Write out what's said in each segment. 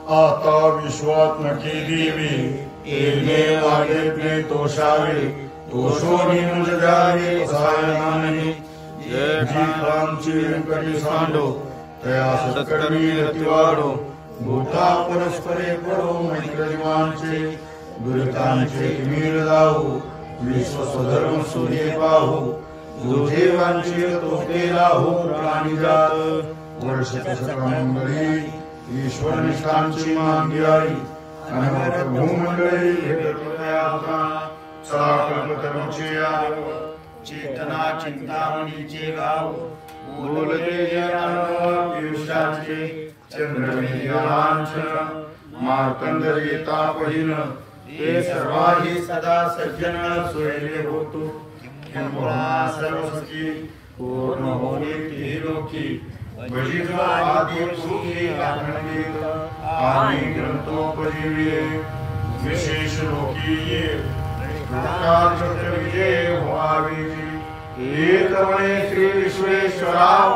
आता विश्वात्मकी देवी येणे वागेतने तोषावे तोषोनी मुझ जावे सायनाने जय जीवांची व्यंकटी सांडो तया सत्कर्मी रतिवाडो भूता परस्परे पडो मैत्रजीवांचे दुरितांचे मीर जाऊ विश्व स्वधर्म सूर्य पाहू दुर्देवांची तो केला हो प्राणी जात वर्ष मंगळी ईश्वर निष्ठांची मांगी आई अनवट भूमंडळी कल्पतरुचे चेतना चिंतामणीचे गाव बोलते पियुषाचे चंद्रमेलांछन मार्तंड येता पहिन हे सर्वाही सदा सज्जन सोयले होतो सर्व सुखी पूर्ण होणे ते लोकी भजितो आदि सुखी आनंदित आणि ग्रंथोपजीवे विशेष लोकी विजय व्हावी एकमणे श्री विश्वेश्वराव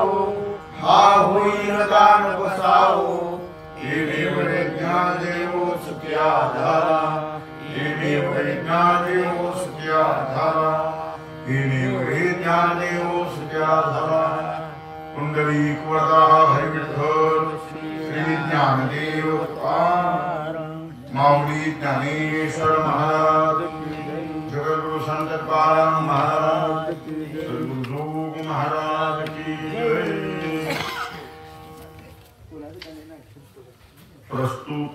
हा होईन दान बसावो येणे विज्ञान देवो सुख्या धारा येणे विज्ञान देवो सुख्या धारा येणे विज्ञान देवो सुख्या धारा कुंडली वरदा हरि विठ्ठल श्री ज्ञानदेव माऊली ज्ञानेश्वर महाराज जगद्गुरु संत तुकाराम महाराज सद्गुरु महाराज की जय। प्रस्तुत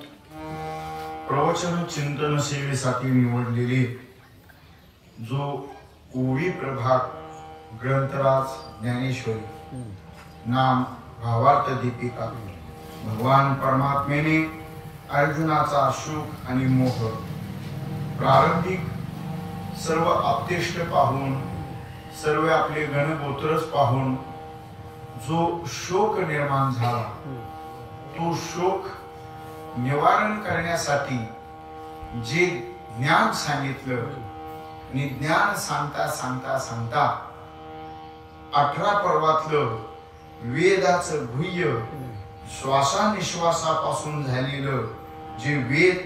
प्रवचन चिंतन सेवेसाठी निवडलेले जो ओवी प्रभाग ग्रंथराज ज्ञानेश्वरी नाम भावार्थ दीपिका भगवान परमात्मेने अर्जुनाचा शोक आणि मोह प्रारंभिक सर्व आपतेष्ट पाहून सर्व आपले गणगोत्रच पाहून जो शोक निर्माण झाला तो शोक निवारण करण्यासाठी जे ज्ञान सांगितलं आणि ज्ञान सांगता सांगता सांगता 18 पर्वातलं वेदाचं गुह्य श्वासानिश्वासापासून झालेलं जे वेद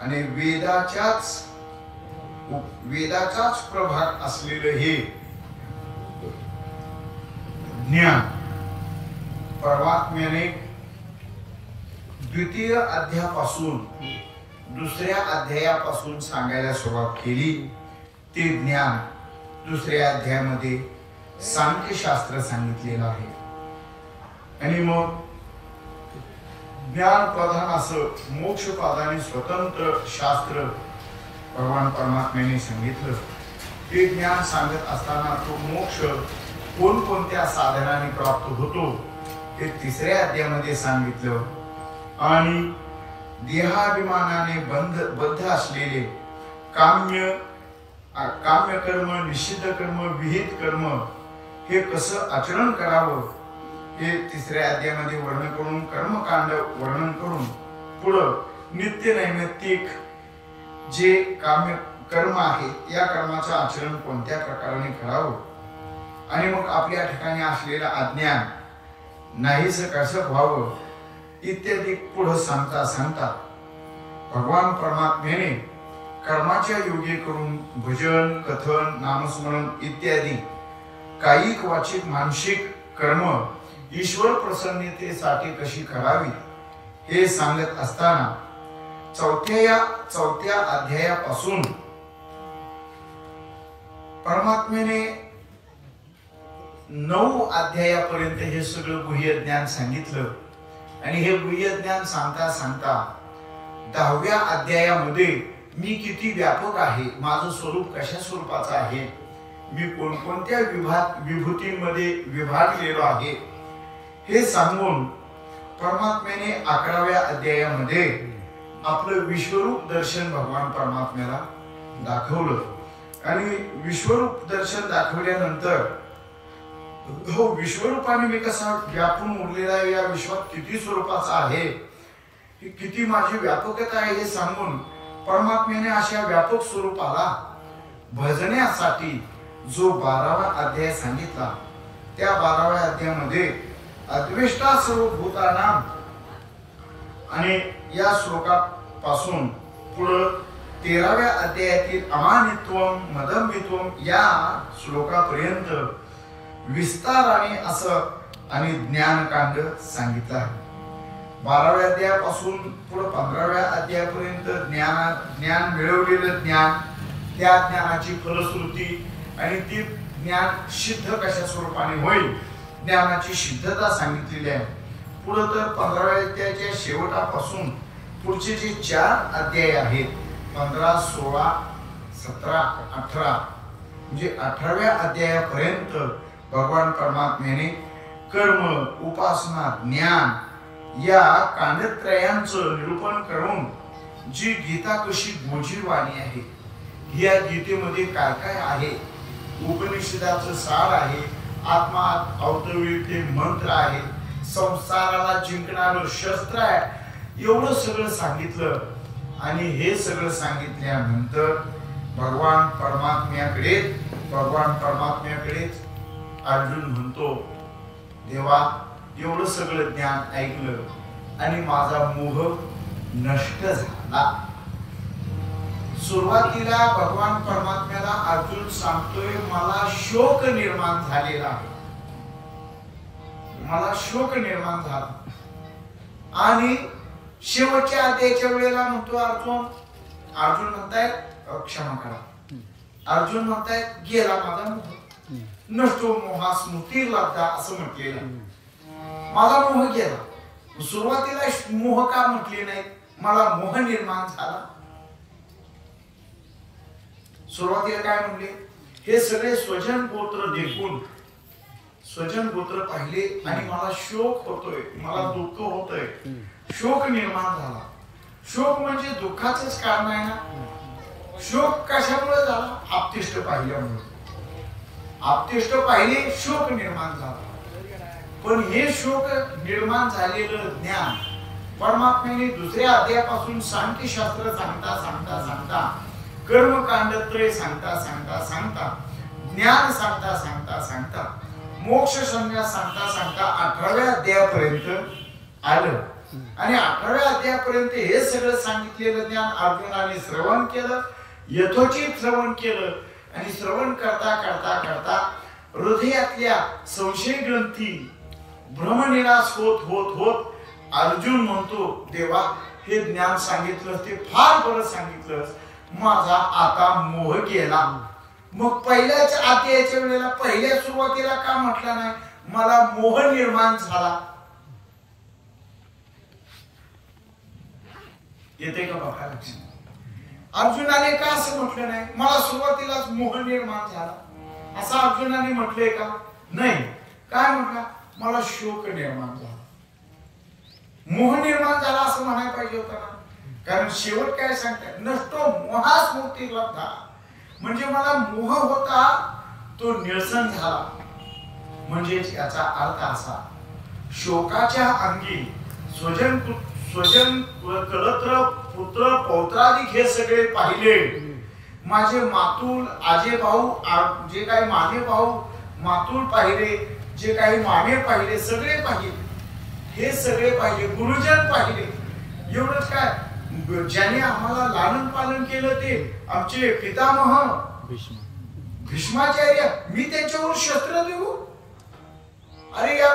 आणि वेदाचाच प्रभाग असलेलं हे ज्ञान परमात्म्याने द्वितीय अध्यायापासून दुसऱ्या अध्यायापासून सांगायला सुरुवात केली। ते ज्ञान दुसऱ्या अध्यायामध्ये सांख्यशास्त्र सांगितलेलं आहे आणि मग ज्ञान प्रधान असं मोक्ष प्रधानी स्वतंत्र शास्त्र भगवान परमात्म्याने सांगितलं। ते ज्ञान सांगत असताना तो मोक्ष कोणकोणत्या साधनाने प्राप्त होतो ते तिसऱ्या अध्यायामध्ये सांगितलं आणि देहाभिमानाने बद्ध असलेले काम्य कर्म निषिद्ध कर्म विहित कर्म हे कसं आचरण करावं हे तिसऱ्या अध्यायामध्ये वर्णन करून कर्मकांड वर्णन करून पुढं नित्य नैमित्तिक जे काम्य कर्म आहे या कर्माचं आचरण कोणत्या प्रकाराने करावं आणि मग आपल्या ठिकाणी असलेलं अज्ञान नाहीसं कसं व्हावं इत्यादी पुढे सांगता सांगता भगवान परमात्म्याने कर्माच्या योगी करून भजन कथन नामस्मरण इत्यादी कायिक वाचिक मानसिक कर्म ईश्वर प्रसन्नतेसाठी कशी करावी हे सांगत असताना चौथ्या अध्यायापासून परमात्म्याने 9 अध्यायापर्यंत हे सगळं गुह्य ज्ञान सांगितलं आणि हे गुह्य ज्ञान सांगता सांगता 10व्या अध्यायामध्ये मी किती व्यापक आहे माझं स्वरूप कशा स्वरूपाचं आहे मी कोणकोणत्या विभूतींमध्ये विभागलेलो आहे हे सांगून परमात्म्याने 11व्या अध्यायामध्ये आपलं विश्वरूप दर्शन भगवान परमात्म्याला दाखवलं आणि विश्वरूप दर्शन दाखवल्यानंतर हो विश्वरूपाने मी कसा व्यापून उरलेला या विश्वात किती स्वरूपाचा आहे किती माझी व्यापकता आहे हे सांगून परमात्म्याने अशा व्यापक स्वरूपाला भजण्यासाठी जो 12वा अध्याय सांगितला त्या 12व्या अध्यायामध्ये अद्वेष्टा सर्व भूतानां आणि या श्लोकापासून पुढे 13व्या अध्यायातील अमानित्वम मदंबित्वम या श्लोकापर्यंत विस्ताराने असं आणि ज्ञानकांड सांगितलं आहे. 12व्या अध्यायापासून पुढे 15व्या अध्यायापर्यंत ज्ञान मिळवलेलं ज्ञान, त्या ज्ञानाची फलश्रुती आणि ती ज्ञान सिद्ध कशा स्वरूपाने होईल, ज्ञानाची सिद्धता सांगितलेली आहे. पुढे तर 15व्या अध्यायाच्या शेवटापासून पुढचे जे 4 अध्याय आहेत 15, 16, 17, 18 म्हणजे 18व्या अध्यायापर्यंत भगवान परमात्म्याने कर्म, उपासना, ज्ञान या कांडत्रयांचं निरूपण करून जी गीता कशी गोजीरवाणी आहे, या गीतेमध्ये काय काय आहे, उपनिषदाचं सार आहे, आत्मा अवतरविते मंत्र आहे, संसाराला जिंकणारं शस्त्र आहे, एवढं सगळं सांगितलं. आणि हे सगळं सांगितल्यानंतर भगवान परमात्म्याकडेच अर्जुन म्हणतो, देवा एवढं सगळं ज्ञान ऐकलं आणि माझा मोह नष्ट झाला. सुरुवातीला भगवान परमात्म्याला अर्जुन सांगतोय, मला शोक निर्माण झालेला आहे, मला शोक निर्माण झाला. आणि शेवटच्या अध्यायाच्या वेळेला म्हणतो अर्जुन म्हणतायत क्षमा करा, अर्जुन म्हणतायत गेला माझा मोह, नष्टो मोहा स्मृती लब्धा असं म्हटलेलं, माझा मोह गेला. सुरुवातीला मोह का म्हटले नाही, मला मोह निर्माण झाला. सुरुवातीला काय म्हणले, हे सगळे स्वजन गोत्र देखून स्वजन गोत्र पाहिले आणि मला शोक होतोय, मला दुःख होतोय, शोक निर्माण झाला. शोक म्हणजे दुःखाचंच कारण आहे ना. शोक कशामुळे झाला, आपतिष्ट पाहिल्यामुळे. आपतिष्ट पाहिले, शोक निर्माण झाला. पण हे शोक निर्माण झालेलं ज्ञान परमात्म्याने दुसऱ्या अध्यायापासून सांख्यशास्त्र सांगता कर्मकांडत्रय सांगता ज्ञान सांगता मोक्ष संज्ञा सांगता 18व्या अध्यायापर्यंत आलं. आणि 18व्या अध्यायापर्यंत हे सगळं सांगितलेलं ज्ञान अर्जुनाने श्रवण केलं, यथोचित श्रवण केलं. आणि श्रवण करता हृदयातल्या संशय ग्रंथी भ्रमनिराश होत अर्जुन म्हणतो, देवा हे ज्ञान सांगितलं ते फार बरं सांगितलं, माझा आता मोह गेला. मग पहिल्याच अध्यायाच्या वेळेला पहिल्या सुरुवातीला का म्हटलं नाही, मला मोह निर्माण झाला. येते का बघा लक्षात. अर्जुनाने का असं म्हटलं नाही, मला सुरुवातीलाच मोह निर्माण झाला असं अर्जुनाने म्हटलंय का, नाही. काय म्हटलं, मला शोक निर्माण झाला. मोह निर्माण झाला असं म्हणायला पाहिजे होतं ना. कारण शेवट काय सांगतात, नष्टो मोहा स्मृती लब्धा, म्हणजे मला मोह होता तो निरसन झाला. म्हणजे याचा अर्थ असा, शोकाच्या अंगी स्वजन कलत्र पुत्र पौत्रादिक हे सगळे पाहिले, माझे मातुल आजे भाऊ, जे काही मामे भाऊ मातुल पाहिले, जे काही मामे पाहिले, सगळे पाहिले, हे सगळे पाहिले, गुरुजन पाहिले. एवढंच काय, ज्याने आम्हाला लालन पालन केलं ते आमचे पितामह भीष्माचार्य, मी त्यांच्यावर शस्त्र देऊ, अरे या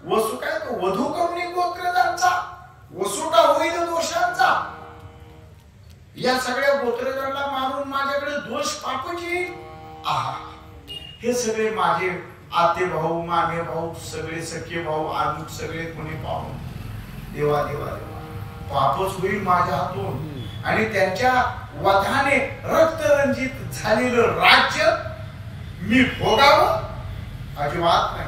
वसु काय तो वधू कमनी गोत्रजांचा वसुटा होईल दोषांचा, या सगळ्या गोत्रजांना मारून माझ्याकडे दोष पाठवायचे. आहा, हे सगळे माझे आते भाऊ मामे भाऊ सगळे सख्खे भाऊ अमुक सगळे कोणी पाहून देवा पापच होईल माझ्या हातून. आणि त्यांच्या वधाने रक्तरंजित झालेलं राज्य मी भोगावं, अजिबात नाही,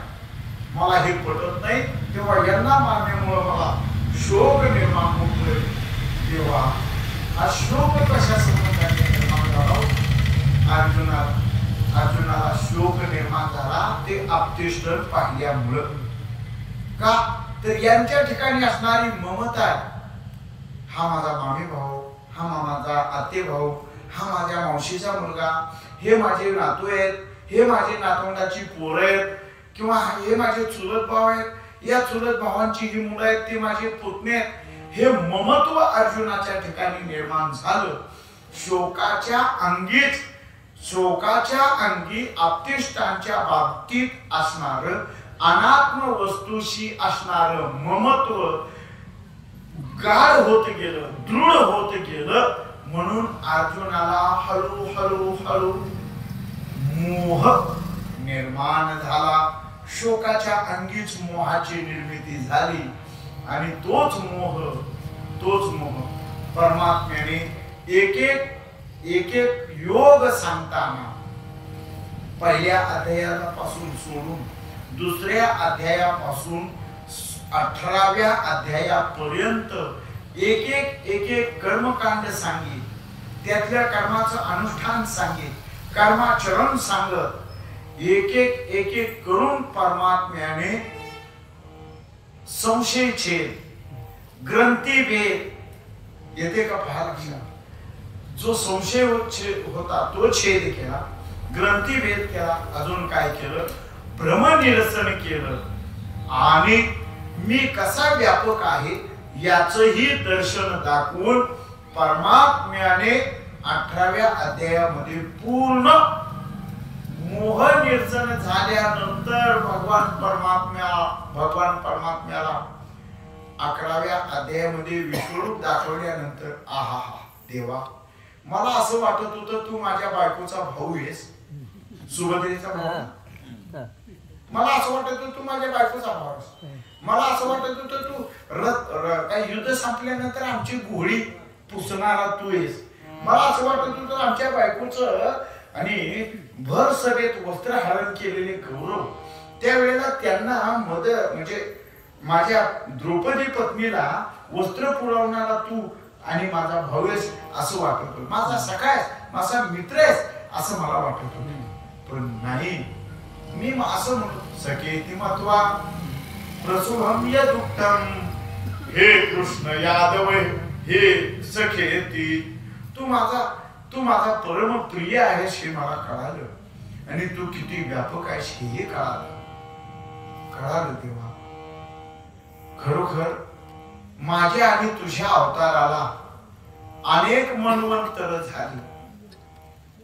मला हे पटत नाही. तेव्हा यांना मारण्यामुळे मला शोक निर्माण होतोय. तेव्हा हा शोक कशा संबंधाने निर्माण झाला, अर्जुनाला शोक निर्माण झाला ते आपतिष्ठ पाहिल्यामुळं. का तर यांच्या ठिकाणी असणारी ममता, हा माझा मामी भाऊ, हा माझा आते भाऊ, हा माझ्या मावशीचा मुलगा, हे माझे नातू आहेत, हे माझे नातवंडाची पोरं आहेत, किंवा हे माझे चुलत भाऊ आहेत, या चुलत भावांची ही मुलं आहेत, ते माझे पुतणे आहेत, हे ममत्व अर्जुनाच्या ठिकाणी निर्माण झालं. शोकाच्या अंगी आपतिष्टांच्या बाबतीत असणार अनात्म वस्तूशी असणार ममत्व गाढ होत गेलं, दृढ होत गेलं. म्हणून अर्जुनाला हळूहळू मोह निर्माण झाला. शोकाच्या अंगीच मोहाची निर्मिती झाली आणि तोच मोह परमात्म्याने एक एक योग सांगताना पहिल्या अध्यायापासून सोडून दुसऱ्या अध्यायापासून 18व्या अध्यायापर्यंत एक एक कर्मकांड सांगित, त्यातल्या कर्माचं अनुष्ठान सांगित, कर्माचरण सांगत, एक एक करून परमात्म्याने संशय छेद, ग्रंथी भेद येते का पहा लक्षात. जो संशय होता तो छेद केला, ग्रंथी भेद केला, अजून काय केलं, भ्रमनिरसन केलं आणि मी कसा व्यापक आहे याचंही दर्शन दाखवून परमात्म्याने 18व्या अध्यायामध्ये पूर्ण मोह निर्जन झाल्यानंतर भगवान परमात्म्याला 11व्या अध्यायामध्ये विश्वरूप दाखवल्यानंतर आहा देवा, मला असं वाटत होतं तू माझ्या बायकोचा भाऊ आहेस, सुभद्रेचा भाऊ. मला असं वाटत होतं तू माझ्या बायकोचा भाऊ आहेस. मला असं वाटत होतं तू काही युद्ध संपल्यानंतर आमची घोडी पुसणारा तू आहेस. मला असं वाटत होतं आमच्या बायकोचं आणि भर सभेत वस्त्रहरण केलेले गौरव, त्यावेळेला त्यांना म्हणजे माझ्या द्रौपदी पत्नीला वस्त्र पुरवणारा तू आणि माझा भाऊ आहेस असं वाटत होतं, माझा सखा आहेस, माझा मित्र आहेस असं मला वाटत होतं. पण नाही, मी असं म्हणतो सखेती महत्वा प्रसुभम यदुक्तम, हे कृष्ण यादव हे सखेती, तू माझा परम प्रिय आहेस हे मला कळालं आणि तू किती व्यापक आहेस हे कळालं तेव्हा खरोखर माझ्या आणि तुझ्या अवताराला अनेक मनवंतर झाली.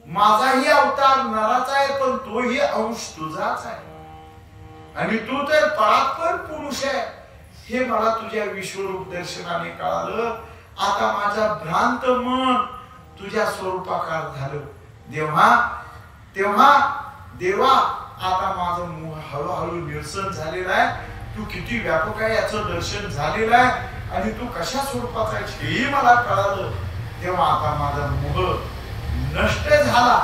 माझाही अवतार नराचा आहे पण तोही अंश तुझाच आहे आणि तू तर परात्पर पुरुष आहे हे मला तुझ्या विश्वरूप दर्शनाने कळालं. आता माझा भ्रांत मन तुझ्या स्वरूपाकार झालं. तेव्हा देवा आता माझं मोह हळूहळू निरसन झालेलं आहे. तू किती व्यापक आहे याचं दर्शन झालेलं आहे आणि तू कशा स्वरूपाचा आहेस हेही मला कळालं. तेव्हा आता माझा मोह नष्ट झाला,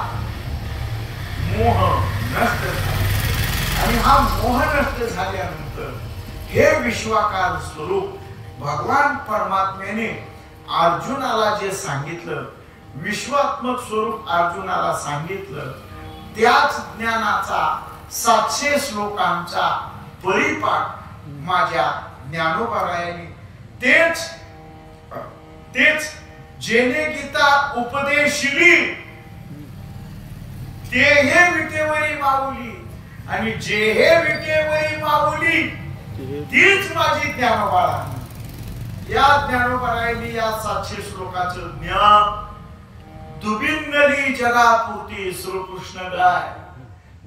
आणि हा मोह नष्ट झाल्यानंतर हे विश्वाकार स्वरूप भगवान परमात्म्याने अर्जुनाला जे सांगितलं, विश्वात्मक स्वरूप अर्जुनाला सांगितलं, त्याच ज्ञानाचा 700 श्लोकांचा परिपाठ माझ्या ज्ञानोबारायांनी तेच जेने गीता उपदेशिली ते हे विटेवरी माऊली आणि जे हे विटेवरी माऊली तीच माझी ज्ञानोबाळा. या ज्ञानोबारायांनी या 700 श्लोकाचं ज्ञान दुबिंगली जगापुरती श्रीकृष्ण गाय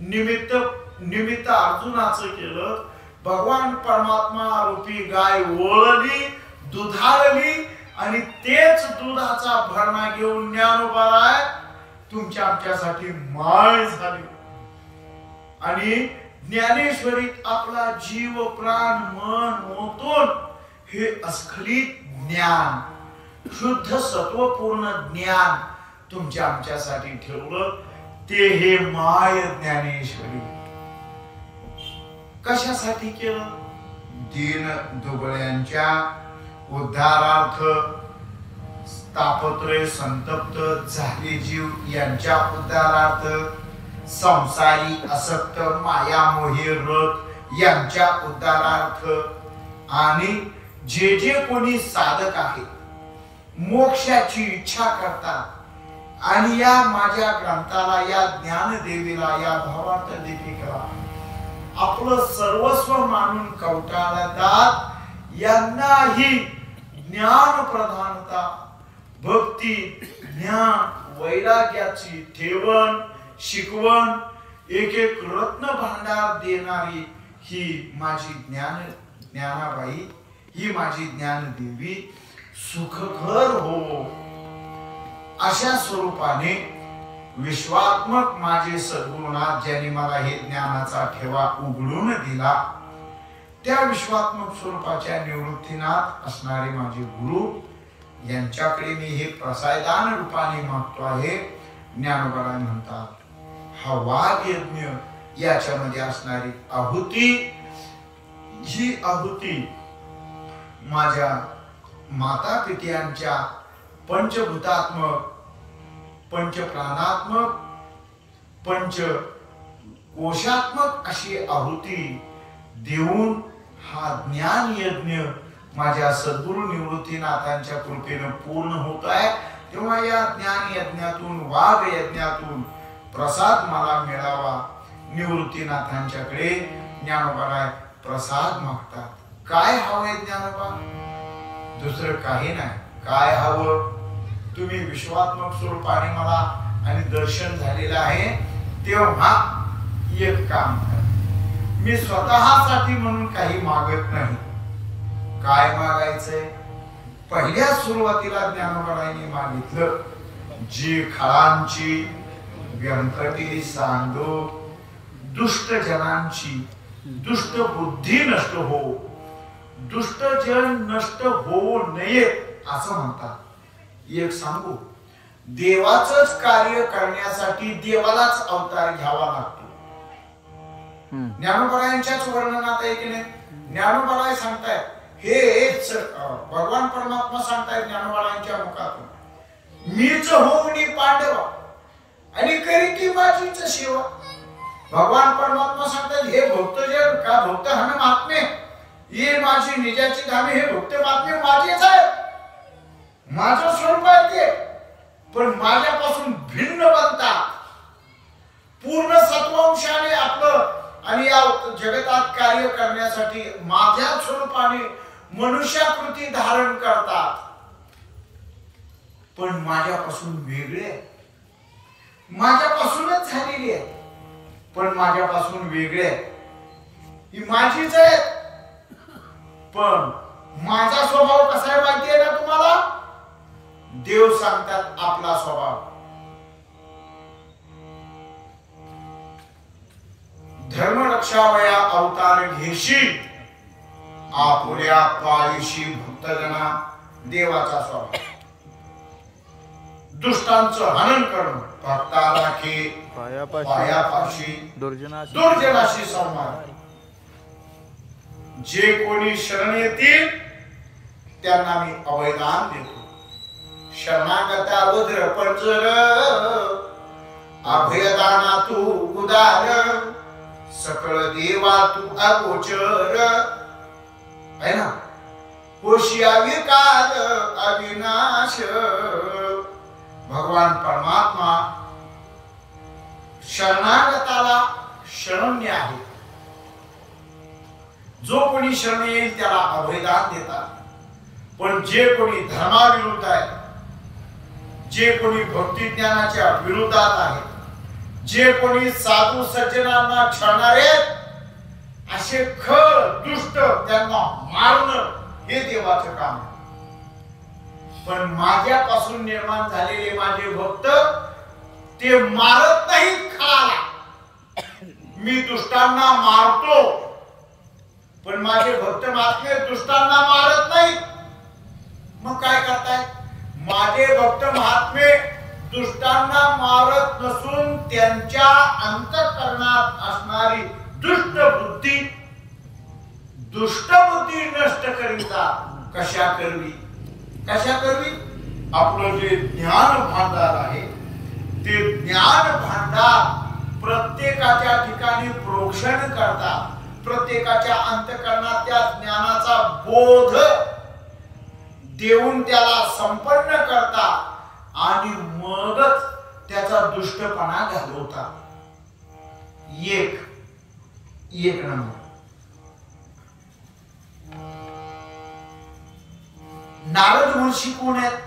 निमित्त अर्जुनाचं केलं. भगवान परमात्मा रूपी गाय ओळली, दुधाळली आणि तेच दुधाचा भरणा घेऊन ज्ञानोबाराय तुमच्या आमच्यासाठी माय झाली आणि ज्ञानेश्वरीत आपला जीव प्राण मन ओतून हे अस्खलित ज्ञान, शुद्ध सत्वपूर्ण ज्ञान तुमच्या आमच्यासाठी ठेवलं. ते हे माय ज्ञानेश्वरी कशासाठी केलं? दीन दुबळ्यांच्या उद्धारार्थ, तापत्रय संतप्त झाले जीव यांच्या उद्धारार्थ, संसारी असक्त मायामोही रथ यांच्या उद्धारार्थ आणि जे कोणी साधक आहे मोक्षाची इच्छा करतात आणि या माझ्या ग्रंथाला, या ज्ञानदेवीला, या भावार्थ दीपिकेला आपलं सर्वस्व मानून कवटाळतात, यांनाही ज्ञान प्रधानता, भक्ती, ज्ञान, वैराग्याची ठेवण, शिकवण, एक एक रत्न भांडार देणारी ही माझी ज्ञानाबाई, ही माझी ज्ञानदेवी सुखकर हो अशा स्वरूपाने विश्वात्मक माझे सद्गुरुनाथ ज्यांनी मला हे ज्ञानाचा ठेवा उघडून दिला, त्या विश्वात्मक स्वरूपाच्या निवृत्तीनाथ असणारे माझे गुरु यांच्याकडे मी हे प्रसायदान रूपाने मागतो आहे. ज्ञानोबा म्हणतात हा वाघ यज्ञ, याच्यामध्ये असणारी आहुती, ही आहुती माझ्या माता पित्यांच्या पंचभूतात्मक, पंचप्राणात्मक, पंचकोशात्मक अशी आहुती देऊन हा ज्ञान यज्ञ माझ्या सद्गुरु निवृत्तीनाथांच्या कृपेने पूर्ण होत आहे. तेव्हा या ज्ञान यज्ञातून, वाघ यज्ञातून प्रसाद मला मिळावा. निवृत्तीनाथांच्याकडे ज्ञानोबा प्रसाद मागतात. काय हवंय ज्ञानोबा? दुसरं काही नाही. काय हवं? तुम्ही विश्वात्मक स्वरूपाने मला आणि दर्शन झालेलं आहे, तेव्हा एक काम करा. मी स्वतःसाठी म्हणून काही मागत नाही. काय मागायचंय? पहिल्या सुरुवातीला ज्ञानोबांनी मागितलं, जी खळांची व्यंकटी सांगो, दुष्ट जनांची दुष्ट बुद्धी नष्ट हो, दुष्ट जन नष्ट होऊ नये असं म्हणतात. एक सांगू, देवाचंच कार्य करण्यासाठी देवालाच अवतार घ्यावा लागतो. ज्ञानोबांच्याच वर्णनात आहे की नाही? ज्ञानोबा सांगतायत, हेच भगवान परमात्मा सांगतायत ज्ञानोबांच्या मुखातून, मीच होऊन पांडवा आणि करी की माझीच सेवा. भगवान परमात्मा सांगतात, हे भक्तजन का भक्त हमें महात्मे, ये माझी निजाची धामे, हे भक्त महात्मे माझेच आहे, माझं स्वरूप आहे ते. पण माझ्यापासून भिन्न बनतात, पूर्ण सत्वांशाने आपलं आणि या जगतात कार्य करण्यासाठी माझ्या स्वरूपाने मनुष्याकृती धारण करतात. पण माझ्यापासून वेगळे, माझ्यापासूनच झालेली आहे, पण माझ्यापासून वेगळे. ही माझीच आहे, पण माझा स्वभाव कसा आहे माहिती आहे ना तुम्हाला? देव सांगतात आपला स्वभाव, धर्म रक्षावया अवतार घेशी, आपुल्या पायीशी भक्तजना. देवाचा स्वभाव दुष्टांचं हनन करणं, भक्ताला के पायापाशी, दुर्जनाशी संवाद. जे कोणी शरण येतील त्यांना मी अवैदान देतो. शरणागता वज्र पंजर, अभयदाना तू उदार, सकळ देवा तू अगोचर. है ना? होशिया विकार अविनाश. भगवान परमात्मा शरणागताला शरण्य आहे. जो कोणी शरण येईल त्याला अभयदान देतात. पण जे कोणी धर्माविरुद्ध आहे, जे कोणी भक्ती ज्ञानाच्या विरोधात आहे, जे कोणी साधू सज्जनांना छळणारे, असे खळ दुष्ट त्यांना मारणं हे देवाचं काम आहे. पण माझ्यापासून निर्माण झालेले माझे भक्त ते मारत नाहीत खळाला. मी दुष्टांना मारतो, पण माझे भक्त महात्मे दुष्टांना मारत नाहीत. मग काय करताय? माझे भक्त महात्मे दुष्टांना मारत नसून त्यांच्या अंतःकरणात असणारी दुष्ट बुद्धी नष्ट करीतात. कशा करवी? आपलं जे ज्ञान भांडार आहे, ते ज्ञान भांडार प्रत्येकाच्या ठिकाणी प्रोक्षण करतात. प्रत्येकाच्या अंतःकरणात त्या ज्ञानाचा बोध देऊन त्याला संपन्न करतात आणि मगच त्याचा दुष्टपणा घालवतात. एक नंबर नारद महर्षी कोण आहेत?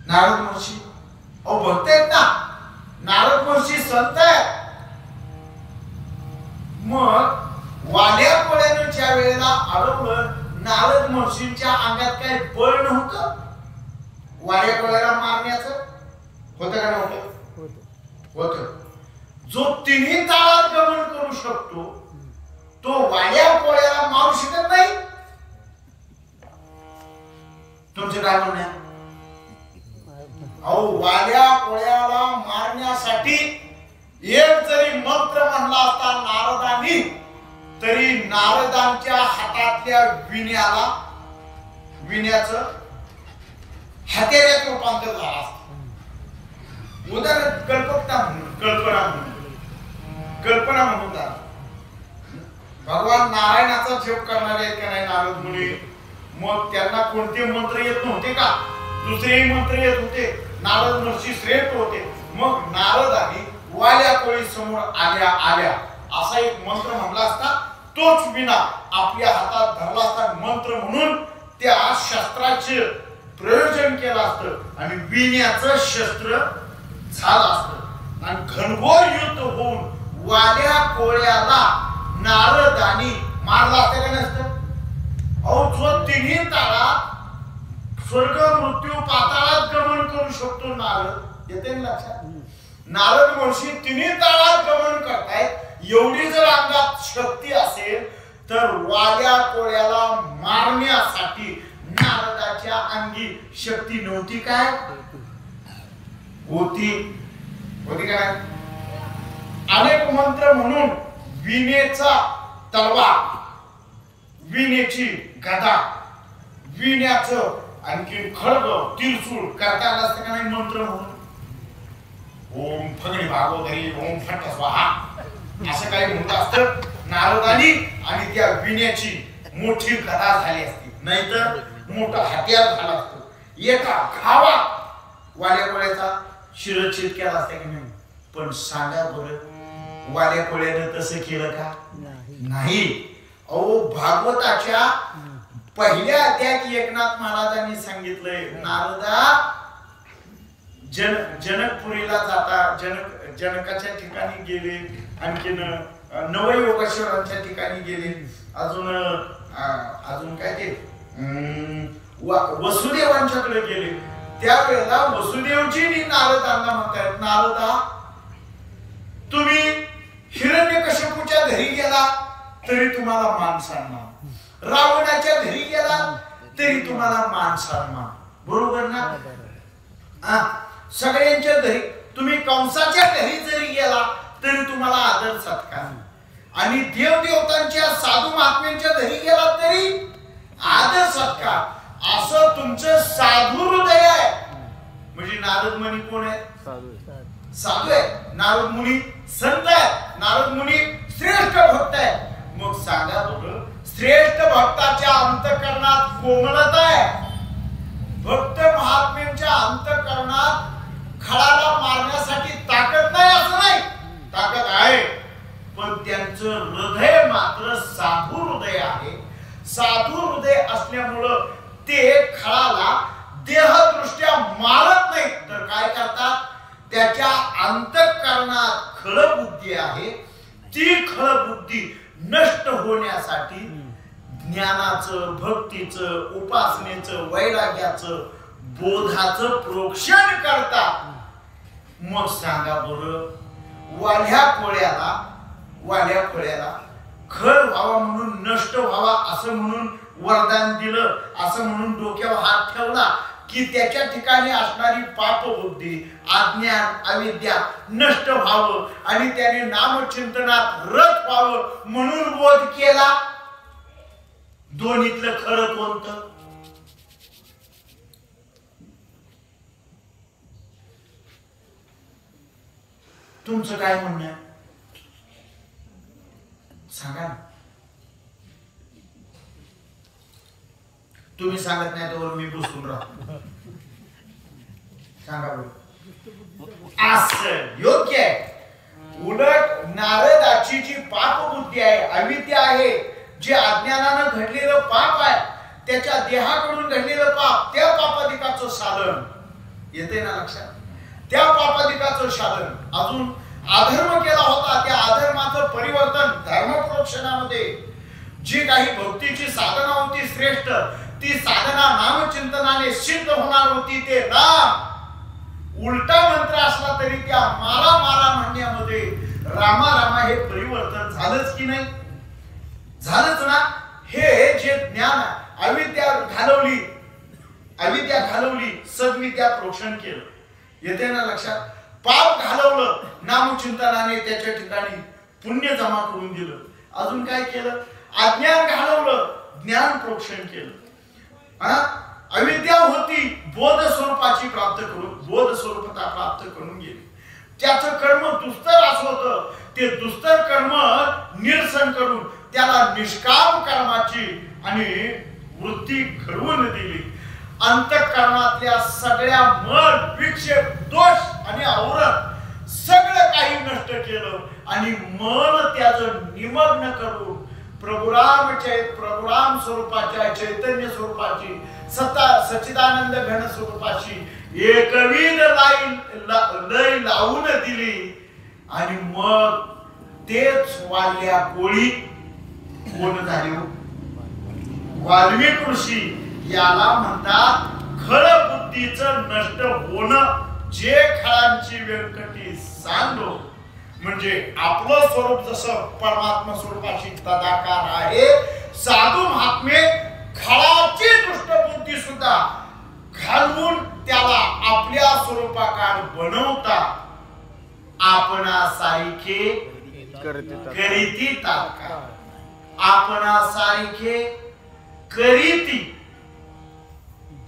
नारद महर्षी भक्त आहेत ना. नारद महर्षी संत आहेत. मग वाल्या कोळ्यानं ज्या वेळेला अडवलं, नारद महर्षींच्या अंगात काही बळ नव्हतं वाल्या कोळ्याला मारण्याचं? होतं का नव्हतं? होतं. जो तिन्ही ताळात गमन करू शकतो तो वाल्या कोळ्याला मारू शकत नाही. तुमचे काय म्हणणं आहे? अहो, वाल्या कोळ्याला मारण्यासाठी एक जरी मंत्र म्हणला असता नारदांनी, तरी नारदांच्या हातातल्या विण्याचं हत्यारात रूपांतर झालं असतं. उदाहरण कल्पना म्हणून भगवान नारायणाचा जप करणारे आहेत का नाही नारद मुनी? मग त्यांना कोणते मंत्र येत नव्हते का? दुसरेही मंत्र येत होते. नारद महर्षी श्रेष्ठ होते. मग नारदांनी वाल्या कोळी समोर आल्या असा एक मंत्र म्हणला असता, तोच विना आपल्या हातात धरला असता मंत्र म्हणून त्या शस्त्राचे प्रयोजन केलं असतं आणि विण्याचं शस्त्र झालं असतं आणि घनघोर युद्ध होऊन वाल्या कोळ्याला नारदांनी मारला असतं का नसतं? अहो, जो तिन्ही ताळात स्वर्ग मृत्यू पाताळात गमन करू शकतो नारद, येते ना लक्षात? नारद महर्षी तिन्ही ताळात गमन करतायत. एवढी जर अंगात शक्ती असेल तर वाल्या कोळ्याला मारण्यासाठी नारदाच्या अंगी शक्ती नव्हती काय? होती काय? अनेक मंत्र म्हणून विनेचा तलवार, विनेची गदा, विण्याचं आणखी खड्ग, त्रिशूळ करता आलं असतं का नाही मंत्र म्हणून? ओम फगणी भागोदरी ओम फट स्वाहा असं काही म्हणत असतं नारदांनी आणि त्या विण्याची मोठी गदा झाली असती, नाहीतर मोठा हत्यार झाला असतो. एका घावात वाल्या कोळ्याचा शिरच्छेद केला असता की नाही? पण सांगा बरं, वाल्या कोळ्यानं तसं केलं का? नाही. अहो, भागवताच्या पहिल्या अध्यायात एकनाथ महाराजांनी सांगितलंय, नारदा जनकपुरीला जाता जनकाच्या ठिकाणी गेले, आणखीन नवयोगेश्वरांच्या ठिकाणी गेले, अजून काय ते वसुदेवांच्याकडे गेले. त्यावेळेला वसुदेवजी नारदांना म्हणतात, नारदा तुम्ही हिरण्यकश्यपूच्या घरी गेला तरी तुम्हाला मान सन्मान, रावणाच्या घरी गेला तरी तुम्हाला मान सन्मान, बरोबर ना? सगळ्यांच्या घरी, तुम्ही कंसाच्या घरी जरी गेला तरी तुम्हाला आदर सत्कार, आणि देवदेवतांच्या साधू महात्म्यांच्या घरी गेला तरी आदर सत्कार. असं तुमचं साधू हृदय आहे. म्हणजे नारद मुनी कोण आहे? साधू आहे. नारद मुनी संत आहे. नारद मुनी श्रेष्ठ भक्त आहे. मग सांगा बरं, श्रेष्ठ भक्ताच्या अंतःकरणात कोमलता आहे. भक्त महात्म्यांच्या अंतःकरणात खळाला मारण्यासाठी ताकद नाही असं नाही, ताकद आहे, पण त्यांचं हृदय मात्र साधू हृदय आहे. साधू हृदय असल्यामुळं ते खळाला देहदृष्ट्या मारत नाही, तर काय करतात, त्याच्या अंतःकरणात खळबुद्धी आहे, ती खळबुद्धी नष्ट होण्यासाठी ज्ञानाचं, भक्तीचं, उपासनेचं, वैराग्याचं, बोधाचं प्रोक्षण करतात. मग सांगा बरं, वाल्या कोळ्याला खळ व्हावा म्हणून, नष्ट व्हावा असं म्हणून वरदान दिलं, असं म्हणून डोक्यावर हात ठेवला की त्याच्या ठिकाणी असणारी पापबुद्धी, अज्ञान, अविद्या नष्ट व्हावं आणि त्याने नामचिंतनात रत व्हावं म्हणून बोध केला. दोन्हीतलं खरं कोणतं? तुमचं काय म्हणणं आहे सांगा ना. तुम्ही सांगत नाही तर मी बसून राहतो. सांगा बरं. असं योग्य आहे. उलट नारदाची जी पापबुद्धी आहे, अविद्या आहे, जे अज्ञानानं घडलेलं पाप आहे, त्याच्या देहाकडून घडलेलं पाप, त्या पापाधिकाचं साधन येते ना लक्षात? त्या पापाधिकाचं साधन अजून अधर्म केला होता, त्या अधर्माचं परिवर्तन धर्मप्रोक्षणामध्ये जी काही भक्तीची साधना होती श्रेष्ठ, ती साधना नामचिंतनाने सिद्ध होणार होती. ते नाम उलटा मंत्र असला तरी त्या मारा मारा म्हणण्यामध्ये रामा रामा हे परिवर्तन झालंच की नाही? झालंच ना. हे जे ज्ञान अविद्या घालवली सद्विद्या प्रोक्षण केलं. येते ना लक्षात? पाप घालवलं नामचिंतनाने, त्याच्या ठिकाणी पुण्य जमा करून दिलं. अजून काय केलं? अज्ञान घालवलं, ज्ञान प्रोक्षण केलं. अविद्या होती, बोध स्वरूपाची प्राप्त करून, बोध स्वरूपता प्राप्त करून गेली. त्याचं कर्म दुस्तर असं होतं, ते दुस्तर कर्म निरसन करून त्याला निष्काम कर्माची आणि वृत्ती घडवून दिली. अंतःकरणातल्या सगळ्या मल, विक्षेप, दोष आणि आवरण सगळं काही नष्ट केलं आणि मन त्याचं निमग्न करून प्रभुराम स्वरूपाच्या चैतन्य स्वरूपाची सच्चिदानंद घन स्वरूपाची एकविध लय लावून दिली. आणि मग तेच वाल्या कोळी कोण झाले? वाल्मिक ऋषी. याला म्हणतात खळ बुद्धीचं नष्ट होणं. जे खळांची व्यंकटी सांडो, म्हणजे आपलं स्वरूप जसं परमात्मा स्वरूपाशी तदाकार आहे, साधू महात्मे खळाची दुष्ट बुद्धी सुद्धा घालवून त्याला आपल्या स्वरूपाकार बनवता. आपणासारखे करीती तात्काळ, आपणासारखे करीती.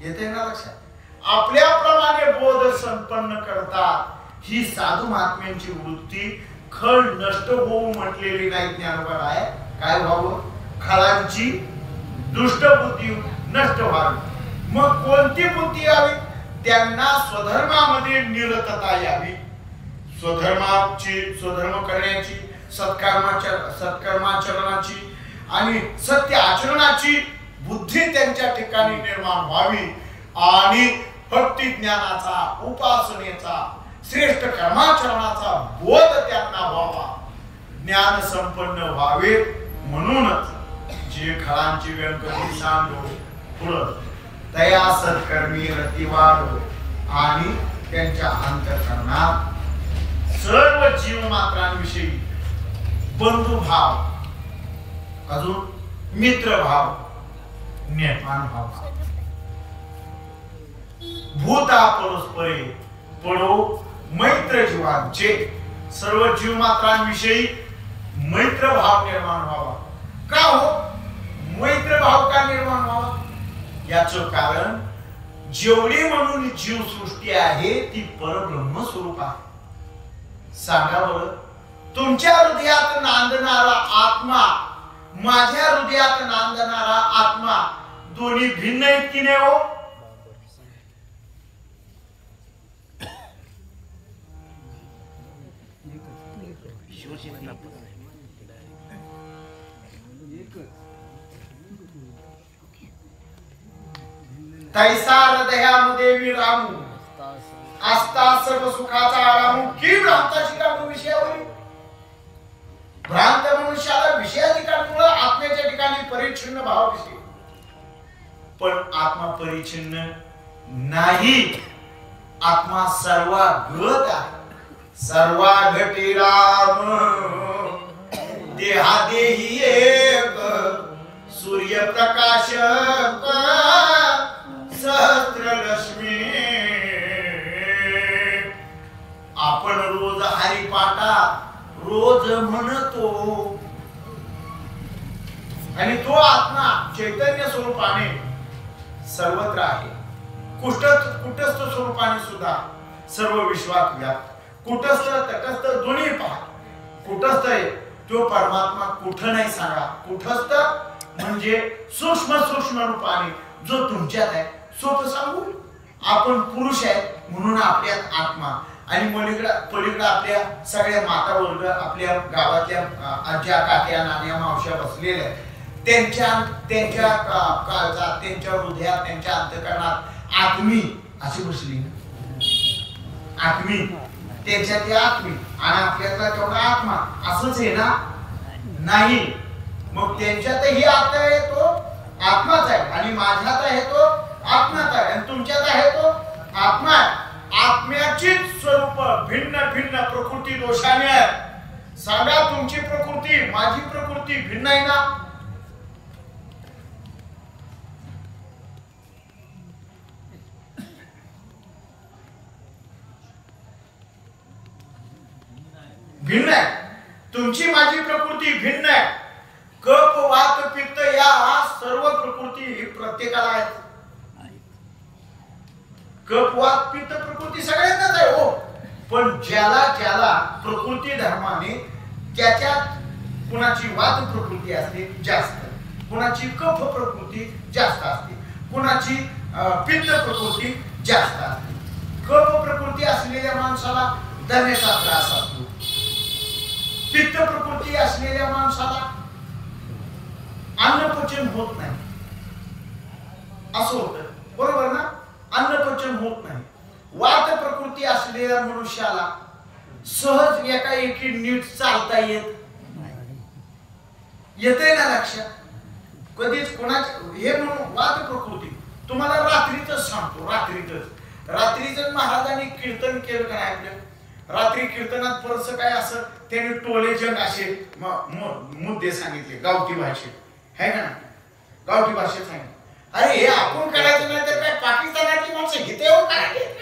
येते ना लक्षात? आपल्याप्रमाणे बोध संपन्न करतात. ही साधू महात्म्यांची वृत्ती. खळ नष्ट होऊ म्हटलेली नाही ज्ञानोबा आहे. काय व्हावं? खळांची दुष्ट बुद्धी नष्ट व्हावी. मग कोणती बुद्धी यावी? त्यांना स्वधर्मामध्ये निरतता यावी. स्वधर्म करण्याची, सत्कर्माचरणाची आणि सत्य आचरणाची बुद्धी त्यांच्या ठिकाणी निर्माण व्हावी. आणि भक्ती ज्ञानाचा, उपासनेचा, श्रेष्ठ कर्माचरणाचा बोध त्यांना व्हावा. ज्ञान संपन्न व्हावे. म्हणूनच जे खळांची व्यंकटी सांडो पुढं तया सत्कर्मी रती वाढो. आणि त्यांच्या अंतःकरणात सर्व जीवमात्रांविषयी बंधुभाव, अजून मित्रभाव निर्माण व्हावा. भूता परस्परे पडो मैत्र जीवांचे. सर्व जीवमात्रांविषयी मैत्रभाव निर्माण व्हावा. का हो मैत्रभाव का निर्माण व्हावा? याचं कारण जेवढी म्हणून जीवसृष्टी आहे ती परब्रह्म स्वरूप आहे. सांगा बरं, तुमच्या हृदयात नांदणारा आत्मा, माझ्या हृदयात नांदणारा आत्मा दोन्ही भिन्न आहेत की नाही हो? तैसा हृदयामध्ये विरामू असता सर्व सुखाचा आरामू. की भ्रांताची कामू विषयावरील? भ्रांत मनुष्याला विषयाधिकारामुळे आत्म्याच्या ठिकाणी परिच्छिन्न भाव दिसतो. पण आत्मा परिच्छिन्न नाही. आत्मा सर्वागत आहे. सर्वागती राम देहादेही एक सूर्यप्रकाश सहस्त्रलक्ष्मी. आपण रोज हरिपाठात रोज म्हणतो आणि तो आत्मा चैतन्य स्वरूपाने सर्वत्र आहे. कुटस्थ स्वरूपाने सुद्धा सर्व विश्वात व्याप्त. कुटस्थ तटस्थ दोन्ही पहा. कुटस्थ आहे तो परमात्मा कुठं नाही सांगा. कुटस्थ म्हणजे सूक्ष्म रूपाने जो तुमच्यात आहे. सोपं सांगू, आपण पुरुष आहे म्हणून आपल्यात आत्मा आणि पलीकडे आपल्या सगळ्या माता वर्ग, आपल्या गावातल्या आज्या काक्या नाण्या मावश्या बसलेल्या. त्यांच्या त्यांच्या काळजात, त्यांच्या हृदयात, त्यांच्या अंतःकरणात आत्मी अशी बसली. आत्मी त्याच्यात आत्मी आणि आपल्यातला तेवढा आत्मा असंच आहे ना? नाही. मग त्यांच्यातही आता आहे तो आत्माच आहे आणि माझ्यात आहे तो आत्माच आहे आणि तुमच्यात आहे तो आत्मा आहे. आत्म्याचीच स्वरूप भिन्न भिन्न प्रकृती दोषाने आहे. सांगा तुमची प्रकृती माझी प्रकृती भिन्न आहे ना? भिन्न आहे. तुमची माझी प्रकृती भिन्न आहे. कफ वात पित्त या सर्व प्रकृती प्रत्येकाला आहेत. कफ वात पित्त प्रकृती सगळ्यांनाच आहे हो. पण ज्याला ज्याला प्रकृती धर्माने त्याच्यात कुणाची वात प्रकृती असते जास्त, कुणाची कफ प्रकृती जास्त असते, कुणाची पित्त प्रकृती जास्त असते. कफ प्रकृती असलेल्या माणसाला दम्याचा त्रास असतो. पित्त प्रकृती असलेल्या माणसाला अन्नपचन होत नाही. असं होतं बरोबर ना? अन्नपचन होत नाही. वात प्रकृती असलेल्या मनुष्याला सहज एकाएकी नीट चालता येते ना लक्षात? कधीच कोणाच्या हे म्हणून वात प्रकृती तुम्हाला रात्रीतच सांगतो. रात्रीतच महाराजांनी कीर्तन केलं काय आपल्या रात्री कीर्तनात परस काय असं त्यांनी टोले जग असे मुद्दे सांगितले गावठी भाषेत, है ना? गावठी भाषेत सांगितले. अरे हे आपण करायचं नाही तर काय पाकिस्तानातली माणसं घेते येऊन करायचे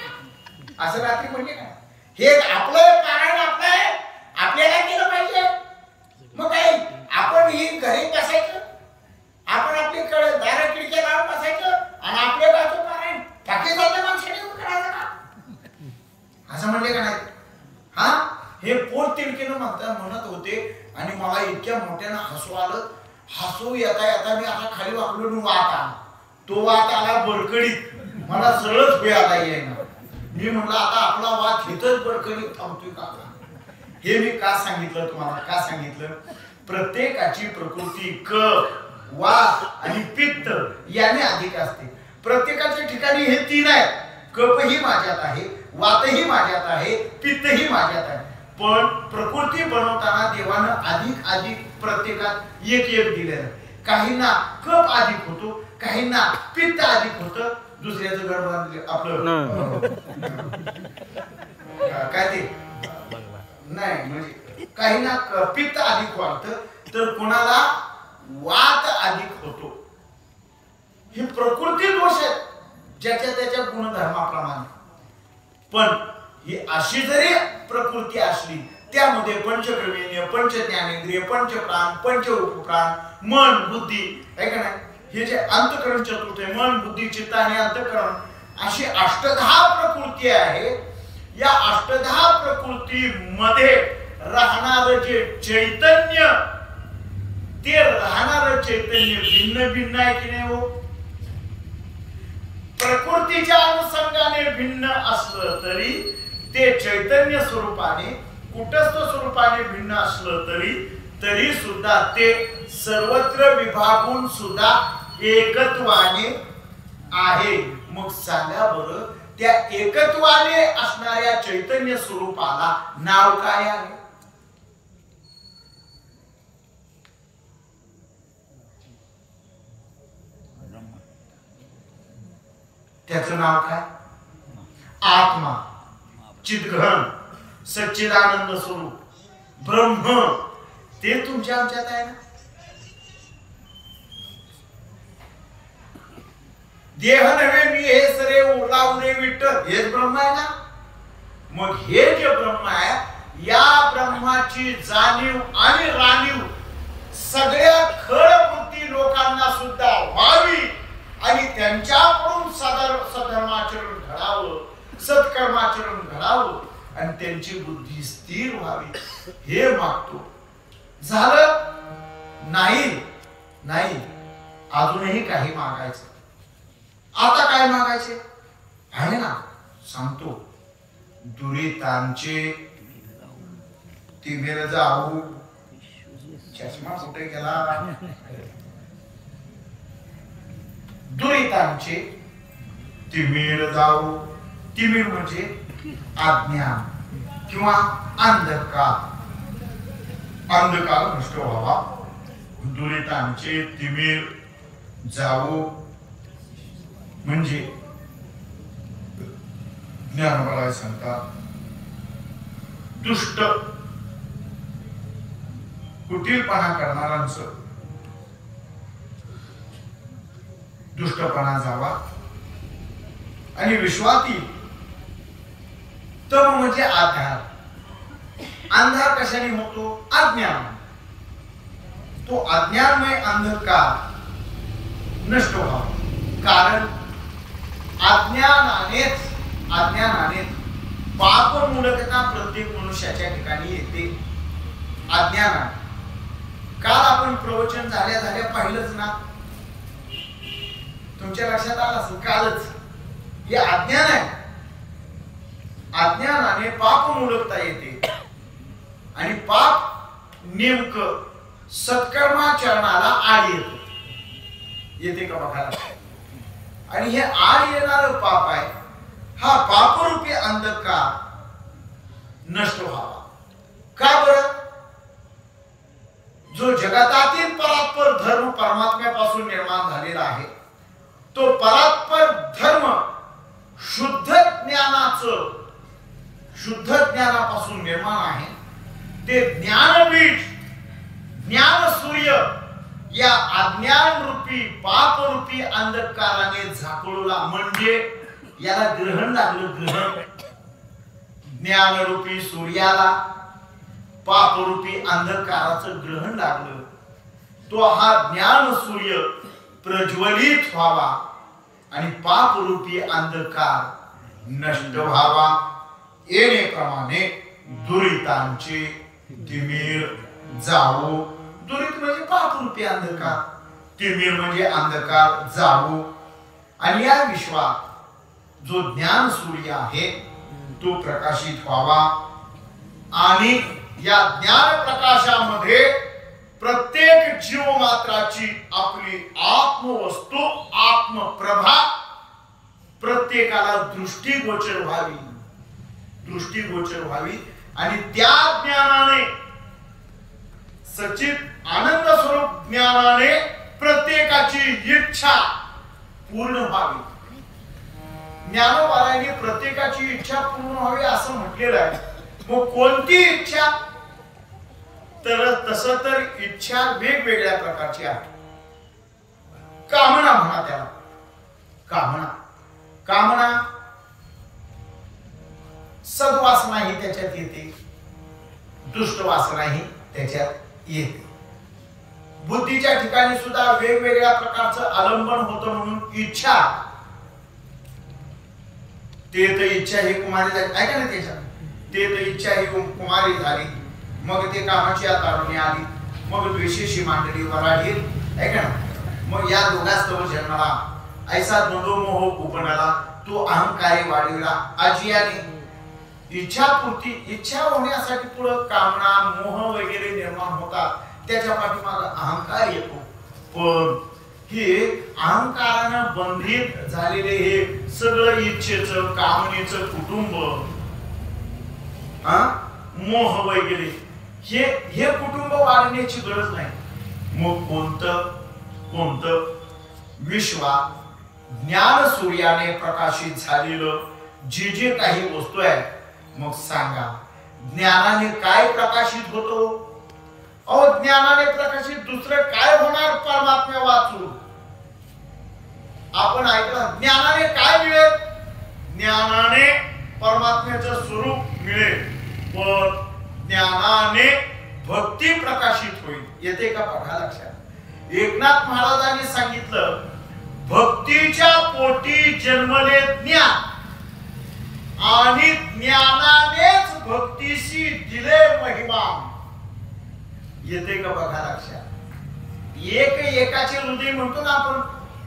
असं रात्री म्हणजे काय? हे आपलं कारण आपलं आहे, आपल्याला केलं पाहिजे. मग काय आपण ही घरी बसायचं, आपण आपली दारा खिडक्या लावून बसायचं आणि आपल्या गावचं कारण पाकिस्तानच्या माणसाने येऊन करायचं का? असं म्हणले का नाही? हा हे पोट तिडकीनं म्हणत होते आणि मला इतक्या मोठ्यानं हसू आलं. हसू येता येता मी आता खाली वाकलो, वाट आला. तो वाट आला बडकडीत, मला सरळच भुय आला येईना. मी म्हणलं आता आपला वाट इथंच बडकडीत थांबतोय का? हे मी का सांगितलं तुम्हाला? का सांगितलं? प्रत्येकाची प्रकृती कफ वात आणि पित्त याने अधिक असते. प्रत्येकाच्या ठिकाणी हे तीन आहेत. कफही माझ्यात आहे, वातही माझ्यात आहे, पित्तही माझ्यात आहे. पण प्रकृती बनवताना देवानं अधिक अधिक प्रत्येकात एक एक दिलेलं. काहींना कफ अधिक होतो, काहींना पित्त अधिक होतं. दुसऱ्याचं घर बांधले आपलं काय ते नाही म्हणजे काहींना पित्त अधिक वाढतं तर कोणाला वात अधिक होतो. ही प्रकृती दोष आहेत ज्याच्या त्याच्या गुणधर्माप्रमाणे. पण ही अशी जरी प्रकृती असली त्यामध्ये पंचकर्मेंद्रिय, पंचज्ञानेंद्रिय, पंचप्राण, पंच उपप्राण, मन बुद्धी आहे का नाही? हे जे अंतःकरण चतुर्थ आहे, मन बुद्धी चित्त आणि अंतःकरण, अशी अष्टधा प्रकृती आहे. या अष्टधा प्रकृती मध्ये राहणार जे चैतन्य, ते राहणार चैतन्य भिन्न भिन्न आहे की नाही हो? प्रकृतीच्या अनुषंगाने भिन्न असलं तरी ते चैतन्य स्वरूपाने कुटस्थ स्वरूपाने भिन्न असलं तरी सुद्धा ते सर्वत्र विभागून सुद्धा एकत्वाने आहे. मग सांगा बरं त्या एकत्वाने असणाऱ्या चैतन्य स्वरूपाला नाव काय आहे? त्याचं नाव काय? आत्मा, चिद्घन, सच्चिदानंद स्वरूप, ब्रह्म. ते तुमच्या आमच्यात आहे ना? देह नव्हे मी हे सरे उरला उरे विठ्ठल, हेच ब्रह्म आहे ना? मग हे जे ब्रह्म आहे या ब्रह्माची जाणीव आणि राणीव सगळ्या खळबुद्धी लोकांना सुद्धा व्हावी आणि त्यांच्याकडून सधर्माचरण घडावं, सत्कर्माचरण घडावं आणि त्यांची बुद्धी स्थिर व्हावी हे मागतो. झालं नाही? नाही, अजूनही काही मागायचं. आता काय मागायचे आहे ना? सांगतो. दुरितांचे तिबेर जाऊ. चष्मा कुठे गेला? दुरितांचे तिमिर जावो. तिमिर म्हणजे अज्ञान किंवा अंधकार. अंधकार नष्ट व्हावा. दुरितांचे तिमिर जावो म्हणजे ज्ञानोबा सांगतात दुष्ट कुटीलपणा करणाऱ्यांचं दुष्टपणा जावा आणि विश्वातील तम म्हणजे आधार. अंधार कशाने होतो? अज्ञान. तो अज्ञानमय अंधकार नष्ट व्हावा. कारण अज्ञानानेच पाप मूलकता प्रत्येक मनुष्याच्या ठिकाणी येते. अज्ञानाने. काल आपण प्रवचन झाल्या पाहिलंच ना, तुमच्या लक्षात आलं असेल. कालच हे अज्ञान आहे. अज्ञानाने पाप मूलकता येते आणि पाप नेमकं सत्कर्माचरणाला आड येते का बघा. आणि हे आड येणारं पाप आहे. हा पापरूपी अंधकार नष्ट व्हावा. का बरं? जो जगतातील परात्पर धर्म परमात्म्यापासून निर्माण झालेला आहे, तो परात्पर धर्म शुद्ध ज्ञानापासून निर्माण आहे. ते ज्ञानपीठ, ज्ञान सूर्य या अज्ञान रूपी पाप रूपी अंधकाराने झाकळूला. म्हणजे याला ग्रहण लागलं. ग्रहण. ज्ञान रूपी सूर्याला पाप रूपी अंधकाराचं ग्रहण लागलं. तो हा ज्ञान सूर्य प्रज्वलित व्हावा आणि पाप रूपी अंधकार नष्ट व्हावा. येण्याप्रमाणे दुरितांचे तिमिर जावो. दुरित म्हणजे पाप रूपी अंधकार, तिमिर म्हणजे अंधकार जावो. आणि या विश्वात जो ज्ञान सूर्य आहे तो प्रकाशित व्हावा. आणि या ज्ञान प्रकाशामध्ये प्रत्येक जीवमात्राची आपली आत्मवस्तू, आत्मप्रभा प्रत्येकाला दृष्टीगोचर व्हावी. आणि त्या ज्ञानाने, सचित आनंद स्वरूप ज्ञानाने प्रत्येकाची इच्छा पूर्ण व्हावी. ज्ञानोबारांनी प्रत्येकाची इच्छा पूर्ण व्हावी असं म्हटलेलं आहे. मग कोणती इच्छा? तर तसं तर इच्छा वेगवेगळ्या प्रकारची आहे. कामना म्हणा त्याला. कामना सद्वासना ही त्याच्यात येते, दुष्ट वासना ही त्याच्यात येते. बुद्धीच्या ठिकाणी सुद्धा वेगवेगळ्या प्रकारचं आलंबन होतं. म्हणून इच्छा, ते तर इच्छा ही कुमारी झाली. ऐका ना त्याच्यात, ते तर इच्छा ही कुमारी झाली, मग ते कामाची तारुणी आली, मग द्वेषेशी मांडली वराडी. ऐका ना, मग या दोघास्तव जन्माला ऐसा द्वंद्व मोह कुपनाला तो अहंकारी वाढविला. आजियाने इच्छापूर्ती, इच्छा होण्यासाठी पुढे कामना मोह वगैरे निर्माण होतात. त्याच्या पाठीमागे अहंकार येतो. पण हे अहंकारानं बंधित झालेले हे सगळं इच्छेचं, कामनेचं कुटुंब, मोह वगैरे हे कुटुंब वाढण्याची गरज नाही. मग कोणतं विश्वात ज्ञान सूर्याने प्रकाशित झालेलं जे काही वस्तू आहे. मग सांगा, ज्ञानाने काय प्रकाशित होतो? ज्ञानाने प्रकाशित दुसरं काय होणार? परमात्मा वाचून आपण ऐकलं. ज्ञानाने काय मिळेल? ज्ञानाने परमात्म्याचं स्वरूप मिळेल. पण ज्ञानाने भक्ती प्रकाशित होईल. येते का बघा लक्षात. एकनाथ महाराजांनी सांगितलं, भक्तीच्या पोटी जन्मले ज्ञान आणि ज्ञानानेच भक्तीशी दिले महिमा. येते का बघा लक्षात. एकाचे हृदय म्हणतो ना आपण,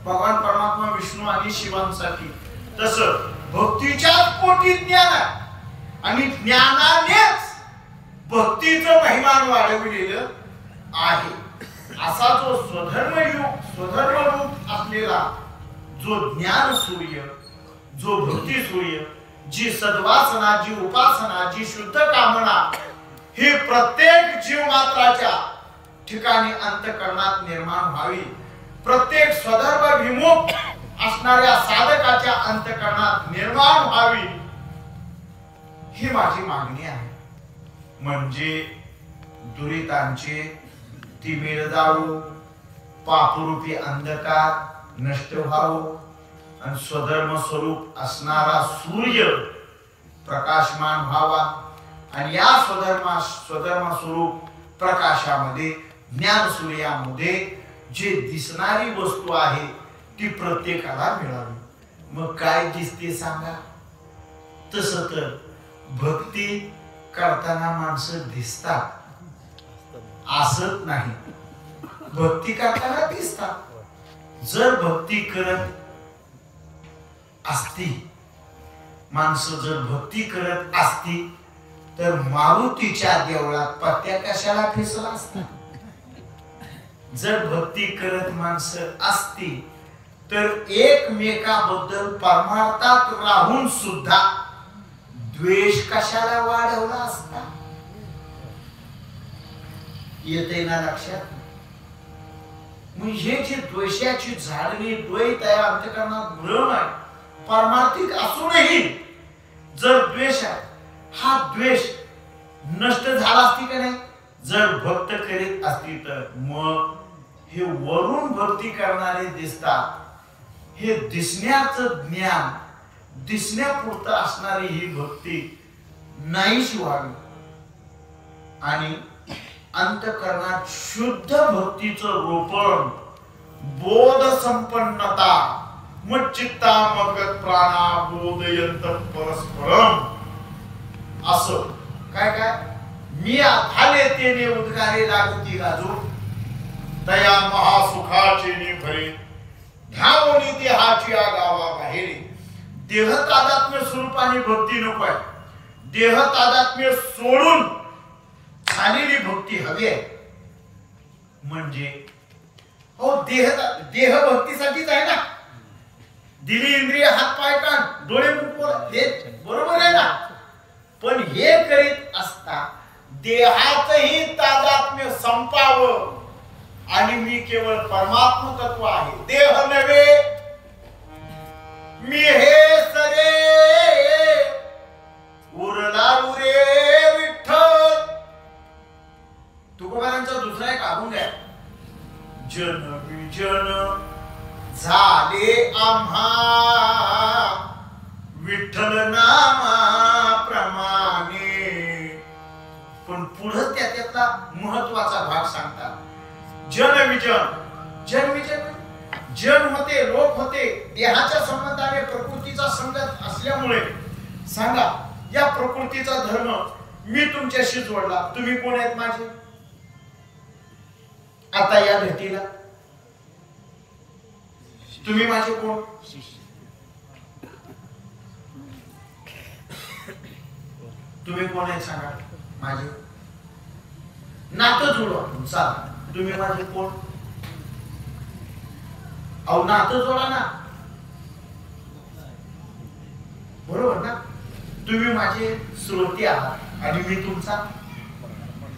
भगवान परमात्मा विष्णू आणि शिवांसाठी. तसं भक्तीच्या पोटी ज्ञान आणि ज्ञानानेच भक्तीचं महिमान वाढविलेलं आहे. असा जो स्वधर्म रूप असलेला जो ज्ञान सूर्य, जो भक्ती सूर्य, जी सद्वासना, जी उपासना, जी शुद्ध कामना ही प्रत्येक जीव मात्राच्या ठिकाणी अंतःकरणात निर्माण व्हावी, प्रत्येक स्वधर्म विमुख असणाऱ्या साधकाच्या अंतःकरणात निर्माण व्हावी, ही माझी मागणी आहे. म्हणजे दुरितांचे तिमिर जावो, पापरूपी अंधकार नष्ट व्हावो आणि स्वधर्म स्वरूप असणारा सूर्य प्रकाशमान व्हावा. आणि या स्वधर्म स्वरूप प्रकाशामध्ये, ज्ञान सूर्यामध्ये जे दिसणारी वस्तू आहे ती प्रत्येकाला मिळावी. मग काय दिसते सांगा? तसं तर भक्ती करताना माणसं दिसतात असत नाही, भक्ती करताना दिसतात. जर भक्ती करत असती माणसं, जर भक्ती करत असती तर मारुतीच्या देवळात पत्त्या कशाला फिसला असता? जर भक्ती करत माणसं असती तर एकमेकाबद्दल परमार्थात राहून सुद्धा द्वेष कशाला वाढवला असता? येते ना लक्षात? म्हणजे जी द्वेषाची झाडणी, द्वैत आहे, अंतःकरणात भ्रम आहे, पारमार्थिक असूनही जर द्वेष आहे, हा द्वेष नष्ट झाला असती का नाही जर भक्त करीत असती तर? मग हे वरून भक्ती करणारे दिसतात, हे दिसण्याचं ज्ञान, दिसण्यापुरतं असणारी ही भक्ती नाहीशी व्हावी आणि अंतःकरणात शुद्ध भक्तीचं रोपण, बोध संपन्नता, मच्चित्ता मगत प्राणा बोधयंत परस्परम, असं काय काय मी आले तेने उद्गारे लागती गाजू, तया महासुखाचे निभरे ध्यावनी देहाची गावा बाहेर. देह तादात्म्य स्वरूपाने भक्ती नको आहे, देह तादात्म्य सोडून झालेली भक्ती हवी आहे. म्हणजे हो देह भक्तीसाठीच आहे ना, दिली इंद्रिय, हात पाय कान डोळे मुख हे बरोबर आहे ना. पण हे करीत असता देहाचंही तादात्म्य संपावं आणि मी केवळ परमात्म तत्व आहे, देह नव्हे, मी हे सरे उरला रे विठ्ठल. तुकोबारांचा दुसरा एक अभंग आहे, जन विजन झाले आम्हा विठ्ठल नामा प्रमाणे. पण पुढे त्यातला महत्वाचा भाग सांगतात, जन विजन. जन विजन जन होते, लोक होते, देहाच्या संबंधाने प्रकृतीचा संगत असल्यामुळे सांगा या प्रकृतीचा धर्म मी तुमच्याशी जोडला. तुम्ही कोण आहेत माझे आता या भेटीला? तुम्ही माझे कोण? तुम्ही कोण आहेत सांगा? माझे नातं जोडवा. चाल, तुम्ही माझे कोण? अहो नातं जोडा ना, बरोबर ना? तुम्ही माझे श्रोते आहात आणि मी तुमचा,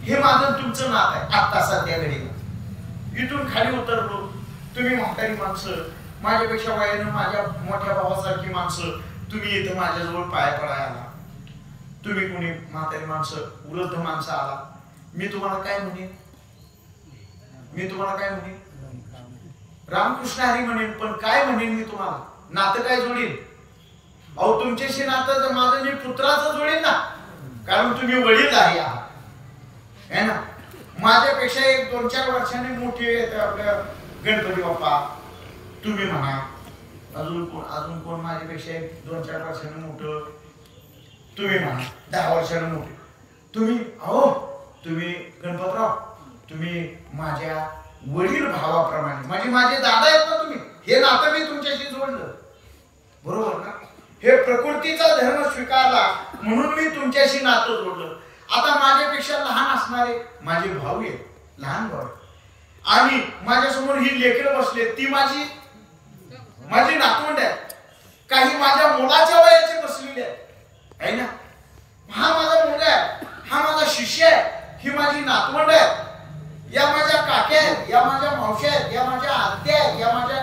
हे माझं तुमचं नात आहे. आता सध्या घडीला इथून खाली उतरलो, तुम्ही म्हातारी माणसं, माझ्यापेक्षा वयानं माझ्या मोठ्या भावासारखी माणसं, तुम्ही इथं माझ्याजवळ पाय पडायला आला. तुम्ही कोणी म्हातारी माणसं, वृद्ध माणसं आला, मी तुम्हाला काय म्हणेन? मी तुम्हाला काय म्हणेन? रामकृष्ण हरी म्हणेन. पण काय म्हणेन मी तुम्हाला? नातं काय जोडील? अहो तुमच्याशी नातं माझं मी पुत्राचं जोडील ना, कारण तुम्ही वडील आहे है ना. माझ्यापेक्षा एक 2-4 वर्षांनी मोठे आपल्या गणपती बाप्पा, तुम्ही म्हणा. अजून कोण माझ्यापेक्षा 2-4 वर्षांनी मोठं? तुम्ही म्हणा. 10 वर्षांनी मोठे तुम्ही. अहो तुम्ही गणपतराव, तुम्ही माझ्या वडील भावाप्रमाणे, माझे दादा आहेत ना तुम्ही. हे नातं मी तुमच्याशी जोडलं, बरोबर ना? हे प्रकृतीचा धर्म स्वीकारला म्हणून मी तुमच्याशी नातं जोडलं. आता माझ्यापेक्षा लहान असणारे माझे भाऊ आहेत, लहान भाऊ, आणि माझ्यासमोर ही लेकरं बसले, ती माझी माझी नातवंड आहेत, काही माझ्या मुलाच्या वयाचे बसलेले आहेत, आहे ना. हा माझा मुलगा आहे, हा माझा शिष्य आहे, ही माझी नातवंड आहे, या माझ्या काक्या आहेत, या माझ्या मावश्या आहेत, या माझ्या आत्या आहेत, या माझ्या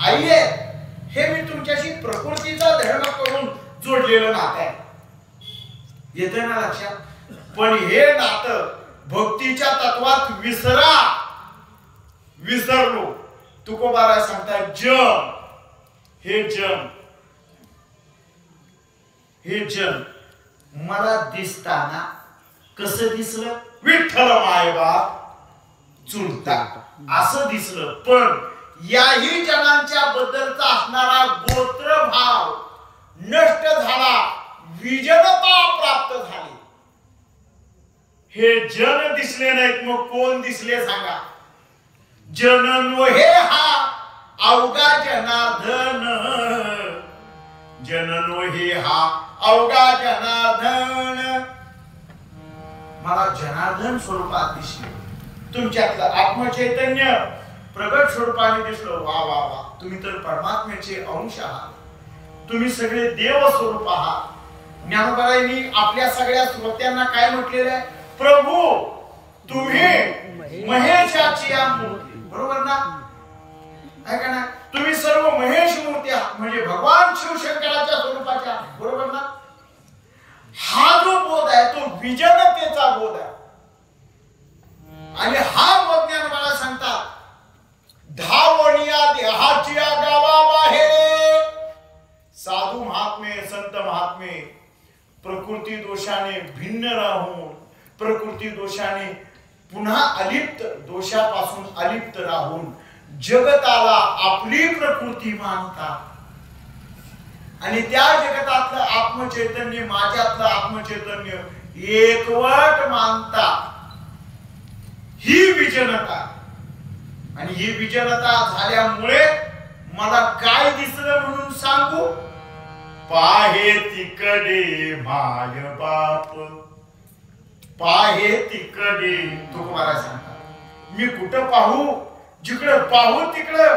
आई आहेत. हे मी तुमच्याशी प्रकृतीचा धर्म करून जोडलेलं नातं आहे. येतं ना लक्षात. पण हे नातं भक्तीच्या तत्वात विसरलो. तुकोबाराय सांगतात जन हे जन मला दिसताना कसं दिसलं, विठ्ठल मायबाप चुलता असं दिसलं. पण याही जनांच्या बद्दलचा असणारा गोत्रभाव नष्ट झाला, विजनता प्राप्त झाली. हे जन दिसले नाहीत, मग कोण दिसले सांगा. जन हे हा अवघा जनार्दन, जननो हे हा अवघा जनार्दन. मला जनार्दन स्वरूपात दिसले, तुमच्यातलं आत्मचैतन्य प्रगट स्वरूपाने दिसलं. वा वा वा, तुम्ही तर परमात्म्याचे अंश आहात, तुम्ही सगळे देव स्वरूप आहात. ज्ञानोबारायांनी आपल्या सगळ्या श्रोत्यांना काय म्हटलेलं आहे, प्रभू तुम्ही महेशाची मूर्ती, बरोबर ना, आहे का ना. तुम्ही सर्व महेश मूर्ती आहात, म्हणजे भगवान शिवशंकराच्या स्वरूपाच्या, बरोबर ना. हा जो बोध आहे तो विजनतेचा बोध आहे. आणि हा बोध ज्ञानोबा सांगतात, धावणिया देहाच्या गावाबाहेर साधू महात्मे संत महात्मे प्रकृती दोषाने भिन्न राहून, प्रकृती दोषाने पुन्हा अलिप्त, दोषापासून अलिप्त राहून जगताला आपली प्रकृती मानतात. आणि त्या जगतातलं आत्मचैतन्य, माझ्यातलं आत्मचैतन्य एकवट मानतात. ही विजनता. आणि ही विजनता झाल्यामुळे मला काय दिसलं म्हणून सांगू, पाहे तिकडे माय बाप, पाहे तिकडे. तुकोबाराय सांगतात, मी कुठं पाहू, जिकडे पाहू तिकडं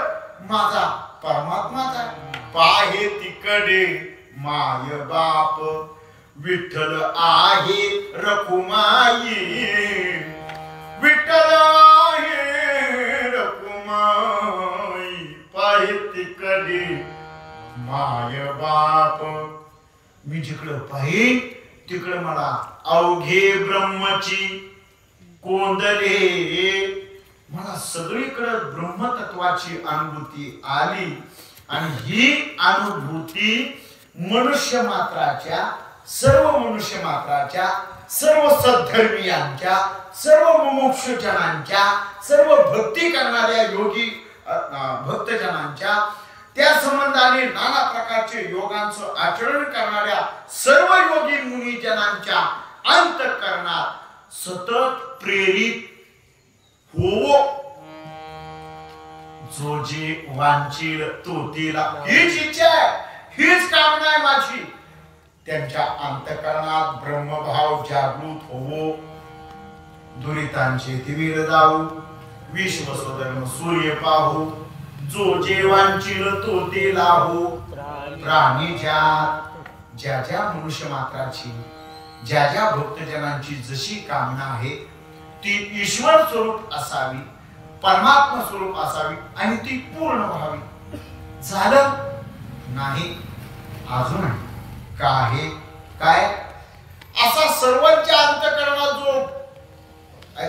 माझा परमात्माच आहे. पाहे तिकडे माय बाप, विठ्ठल आहे रखुमाई, विठ्ठल आहे रखुमाई. पाहे तिकडे माय बाप, मी जिकडं पाहिन तिकडं मला अवघे ब्रह्मची कोंदले. मला सगळीकडे ब्रह्मतत्वाची अनुभूती आली. आणि ही अनुभूती मनुष्य मात्राच्या, सर्व मनुष्य मात्राच्या, सर्व सद्धर्मीयांच्या, सर्व मुमुक्षुजनांच्या, सर्व भक्ती करणाऱ्या योगी भक्तजनांच्या, त्या संबंधाने नाना प्रकारचे योगांचं आचरण करणाऱ्या सर्व योगी मुनिजनांच्या अंतःकरणात सतत प्रेरित हो. जो जे वांचील तो तिला, हीच इच्छा आहे, हीच कामना आहे माझी. त्यांच्या अंतःकरणात ब्रह्मभाव जागृत होवो. दुरितांचे दिवीर जाऊ, विश्वसधर्म सूर्य पाहू. जो जे वांचील तो ते लाहो. प्राणी ज्या ज्या मनुष्य मात्राची, ज्या ज्या भक्तजनांची जशी कामना आहे ती ईश्वर स्वरूप असावी, परमात्मा स्वरूप असावी आणि ती पूर्ण व्हावी. झालं नाही अजून आहे काय असा सर्वांच्या अंतःकरणात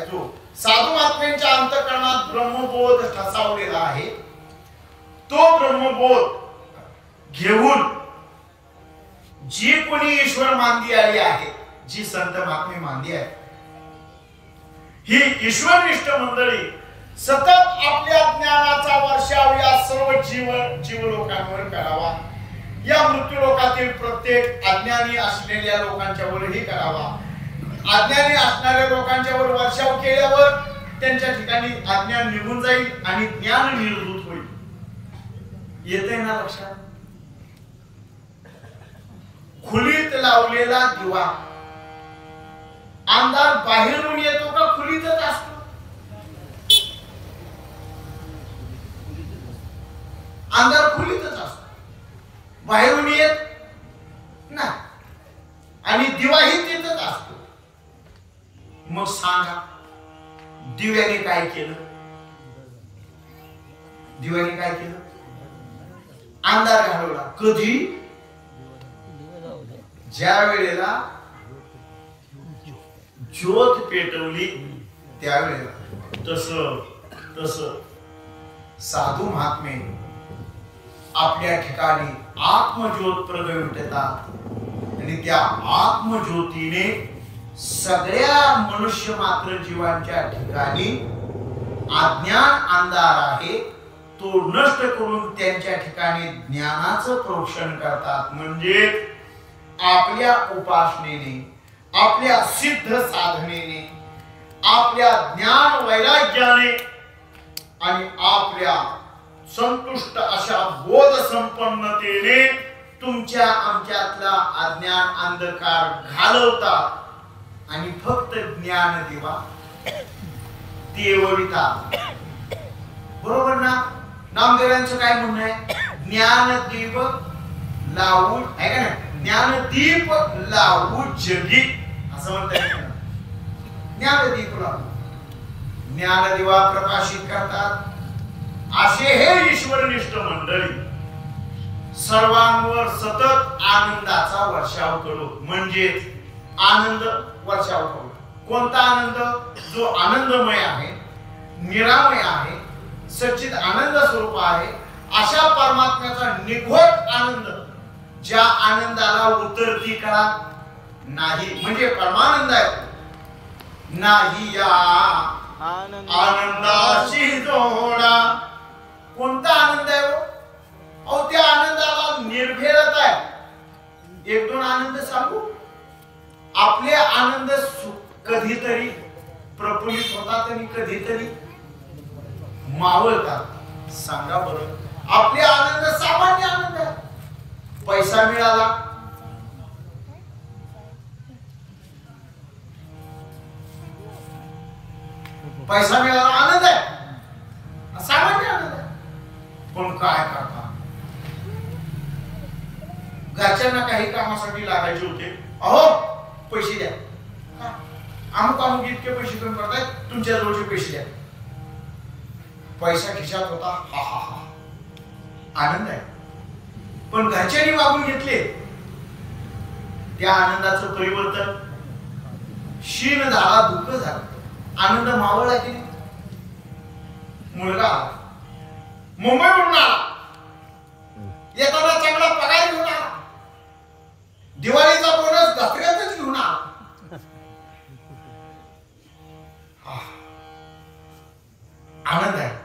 जो साधू महात्म्यांच्या अंतःकरणात ब्रह्मबोध ठसावलेला आहे, तो ब्रह्मबोध घेऊन जी कोणी ईश्वर मानदी आली आहे, जी संत महात्मे मानदी आहे, ही ईश्वरनिष्ठ मंडळी सतत आपल्या ज्ञानाचा वर्षाव या सर्व जीवलोकांवर करावा. या मृत्यू लोकातील प्रत्येक अज्ञानी असलेल्या लोकांच्या वरही करावा. अज्ञानी असणाऱ्या लोकांच्या वर वर्षाव केल्यावर त्यांच्या ठिकाणी अज्ञान निघून जाईल आणि ज्ञान निर्भूत होईल. येते ना लक्षात. खुलीत लावलेला दिवा अंधार बाहेरून येतो का खुलीतच असतो? अंधार खोलीतच असतो, बाहेरून येत नाही, आणि दिवाही तिथंच असतो. मग सांगा दिव्याने काय केलं? दिव्याने काय केलं? अंधार घालवला. कधी? ज्या वेळेला ज्योत पेटवली त्यावेळेला. तस साधू महात्मे आपल्या ठिकाणी आत्मज्योत प्रगटतात, आणि त्या आत्मज्योतीने सगळ्या मनुष्य मात्र जीवांच्या ठिकाणी अज्ञान अंधार आहे तो नष्ट करून त्यांच्या ठिकाणी ज्ञानाचं प्रोक्षण करतात. म्हणजे आपल्या उपासनेने, आपल्या सिद्ध साधनेने, आपल्या ज्ञान वैराग्याने आणि आपल्या संतुष्ट अशा बोध संपन्नतेने तुमच्या आमच्यातला अज्ञान अंधकार घालवतात, आणि फक्त ज्ञान दिवा तेवढीतात. बरोबर ना? नामदेवांचं काय म्हणणं आहे? ज्ञानदीप लावू आहे का नाही? ज्ञानदीप लावू जगी असं म्हणतात. ज्ञानदीप लावू, ज्ञानदिवा प्रकाशित करतात. असे हे ईश्वरनिष्ठ मंडळी सर्वांवर सतत आनंदाचा वर्षाव करो. म्हणजे आनंद वर्षाव करो. कोणता आनंद? जो आनंदमय आहे, निरामय आहे, सच्चित आनंद स्वरूप आहे, अशा परमात्म्याचा निघोत आनंद, ज्या आनंदाला उतरती करा नाही, म्हणजे परमानंद आहे. नाही या आनंदाशी जोडा. कोणता आनंद आहे? अहो त्या आनंदाला निर्भेदता आहे. एक दोन आनंद सांगू. आपले आनंद कधीतरी प्रफुल्लित होतात आणि कधीतरी मावळतात. सांगा बरं, आपले आनंद सामान्य आनंद आहे. पैसा मिळाला, पैसा मिळाला आनंद आहे, सामान्य आनंद आहे. पण काय करता, घरच्यांना काही कामासाठी लागायचे होते. अहो पैसे द्या, अमुक अमुक इतके पैसे कमी करतायत, तुमच्या जवळचे पैसे द्या. पैसा खिशात होता, हा हा हा आनंद आहे. पण घरच्यांनी मागून घेतले, त्या आनंदाचं परिवर्तन क्षीण झाला, दुःख झालं. आनंद मावळला की नाही? मुलगा आला, मुंबईवरून आला, येताना चांगला पगार घेऊन आला, दिवाळीचा बोनस दसऱ्यातच घेऊन आला. आनंद आहे.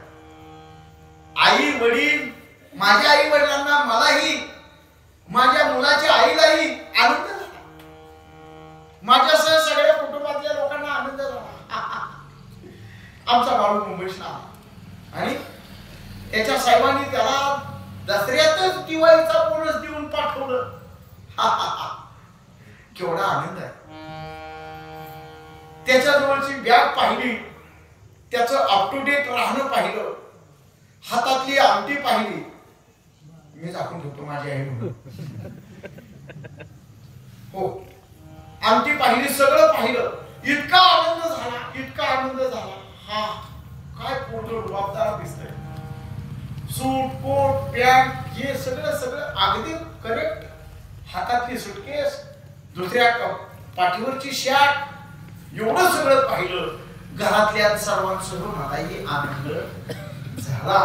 आई वडील, माझ्या आई वडिलांना, मलाही, माझ्या मुलाच्या आईलाही आनंद झाला. माझ्यासह सगळ्या कुटुंबातल्या लोकांना आनंद झाला. आमचा बाळू मुंबईला आला आणि त्याच्या साहेबांनी त्याला दसऱ्यातच दिवाळीचा बोनस देऊन पाठवलं. केवढा आनंद आहे. त्याच्या जवळची बॅग पाहिली, त्याचं अप टू डेट राहणं पाहिलं, हातातली अंगठी पाहिली. मी दाखवून ठेवतो माझी आई म्हणून. हो, अंगठी पाहिली, सगळं पाहिलं. इतका आनंद झाला, इतका आनंद झाला. हा काय पोट जबाबदार दिसतंय. सूट कोट पॅन्ट हे सगळं सगळं अगदी करेक्ट. हातातली सुटकेस, दुसऱ्या पाठीवरची शॅट, एवढं सगळं पाहिलं. घरातल्या सर्वांसह मलाही आनंद झाला,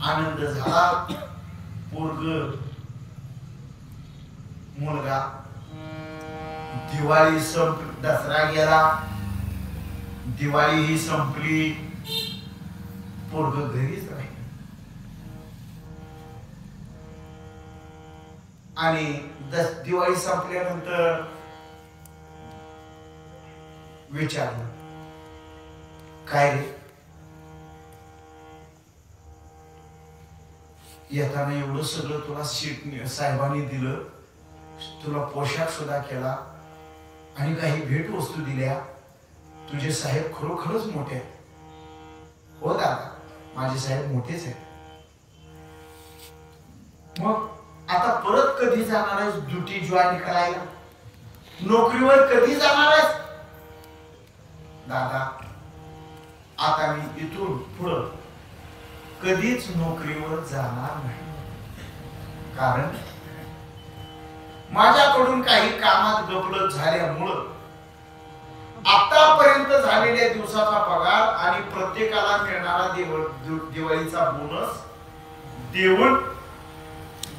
आनंद झाला. पोरग, मुलगा, दिवाळी संपली, दसरा गेला, दिवाळी ही संपली, पोरग घरीच राहील. आणि दिवाळी संपल्यानंतर विचारलं, काय रे, येताना एवढं सगळं तुला सीट साहेबांनी दिलं, तुला पोशाख सुद्धा केला आणि काही भेट वस्तू दिल्या. तुझे साहेब खरोखरच मोठे आहेत. हो दादा, माझे साहेब मोठेच आहेत. मग आता परत कधी जाणार आहेस ड्युटी जॉईन करायला? नोकरीवर कधी जाणार आहेस? दादा, आता मी इथून पुढं कधीच नोकरीवर जाणार नाही, कारण माझ्याकडून काही कामात गफलत झाल्यामुळं आतापर्यंत झालेल्या दिवसाचा पगार आणि प्रत्येकाला मिळणारा दिवाळीचा बोनस देऊन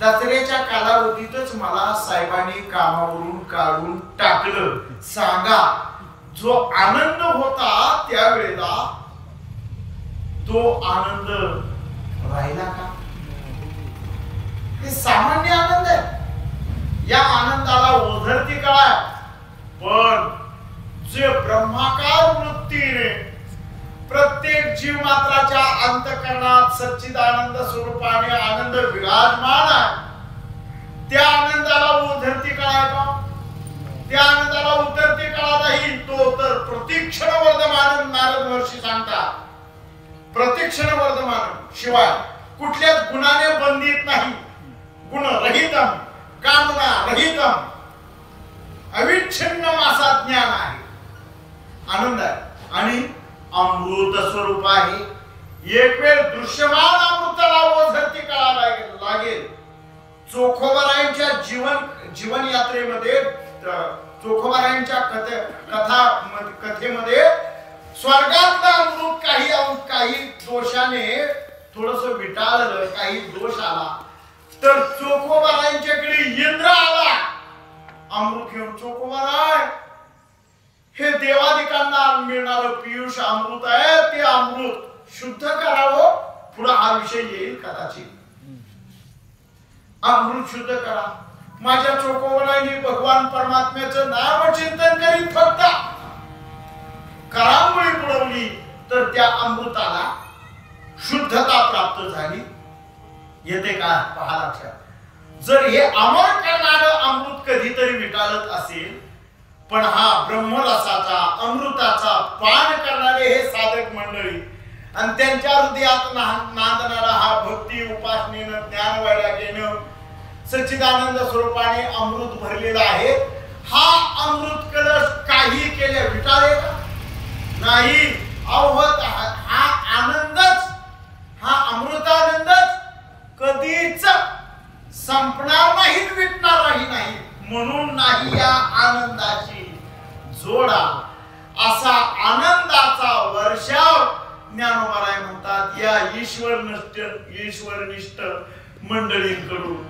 दसऱ्याच्या कालावधीतच मला साहेबांनी कामावरून काढून टाकलं. सांगा, जो आनंद होता त्यावेळेला तो आनंद राहिला का? हे सामान्य आनंद आहे. या आनंदाला ओझरती काय? पण जे ब्रह्माकार वृत्तीने प्रत्येक जीव मात्राच्या अंतःकरणात सच्चिदानंद स्वरूपाने आनंद विराजमान आहे, त्या आनंदाला ओझरती काय का? त्या आनंदाला उतरती कळा नाही. तो तर प्रतिक्षण वर्धमान नारद महर्षी सांगतात. प्रतिक्षण वर्धमान शिवाय कुठल्याच गुणाने बंधित नाही. गुण रहितम, कामना रहितम, अविच्छिन्न असा ज्ञान आहे, आनंद आहे आणि अमृत स्वरूप आहे. एक वेळ दृश्यमान अमृताला ओझरती कळा लागेल. चोखोबारायांच्या जीवन यात्रेमध्ये, चोखोबारायांच्या कथेमध्ये स्वर्गातलं अमृत काही दोषाने थोडस विटाळलं, काही दोष आला तर चोखोबारायांच्याकडे इंद्र आला अमृत घेऊन. चोखोबाराय, हे देवादिकांना मिळणारं पियुष अमृत आहे, ते अमृत शुद्ध करावं. पुढे हा विषय येईल कदाचित. अमृत शुद्ध करा. माझ्या चोखोबारांनी भगवान परमात्म्याचं नाम चिंतन करीत फक्त करांगोळी बुडवली तर त्या अमृताला शुद्धता प्राप्त झाली. येते का पहा लक्षात. जर हे अमर करणारं अमृत कधीतरी विटाळत असेल, पण हा ब्रह्मरसाचा अमृताचा पान करणारे हे साधक मंडळी आणि त्यांच्या हृदयात नांदणारा हा भक्ती उपासनेनं ज्ञान वैराग्यानं सच्चिदानंद स्वरूपाने अमृत भरलेला आहे. हा अमृत कलश काही केले विटाळे नाही. अवहत हा आनंदच, हा अमृतानंदच कधीच संपणार नाही, विटणारही नाही. म्हणून नाही या आनंदाची जोडा. असा आनंदाचा वर्षाव ज्ञानोबाराय म्हणतात. या ईश्वरनिष्ठ मंडळींकडून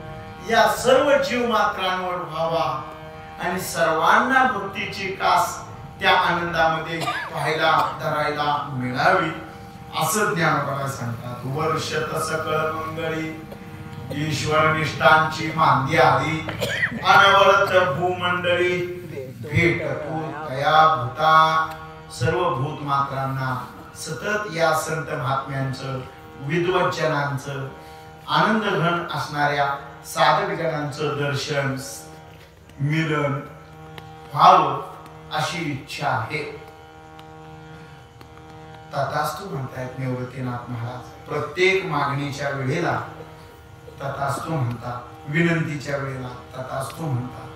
या सर्व जीव मात्रांवर व्हावा आणि सर्वांना भक्तीची कास त्या आनंदामध्ये पाहायला धरायला मिळावी असं ज्ञानोबाराय सांगतात. वर्षत सकळ मंगळी ईश्वरनिष्ठांची मांदी आली, अनवरत भूमंडळी भेटतू तया भूता. सर्व भूत मात्रांना सतत या संत महात्म्यांचं, विद्वज्जनांचं, आनंद घन असणाऱ्या साधक जनांचं दर्शन मिलन व्हावं अशी इच्छा आहे. तथास्तु म्हणतायत निवृत्तीनाथ महाराज. प्रत्येक मागणीच्या वेळेला तथास्तु म्हणतात, विनंतीच्या वेळेला तथास्तु म्हणतात.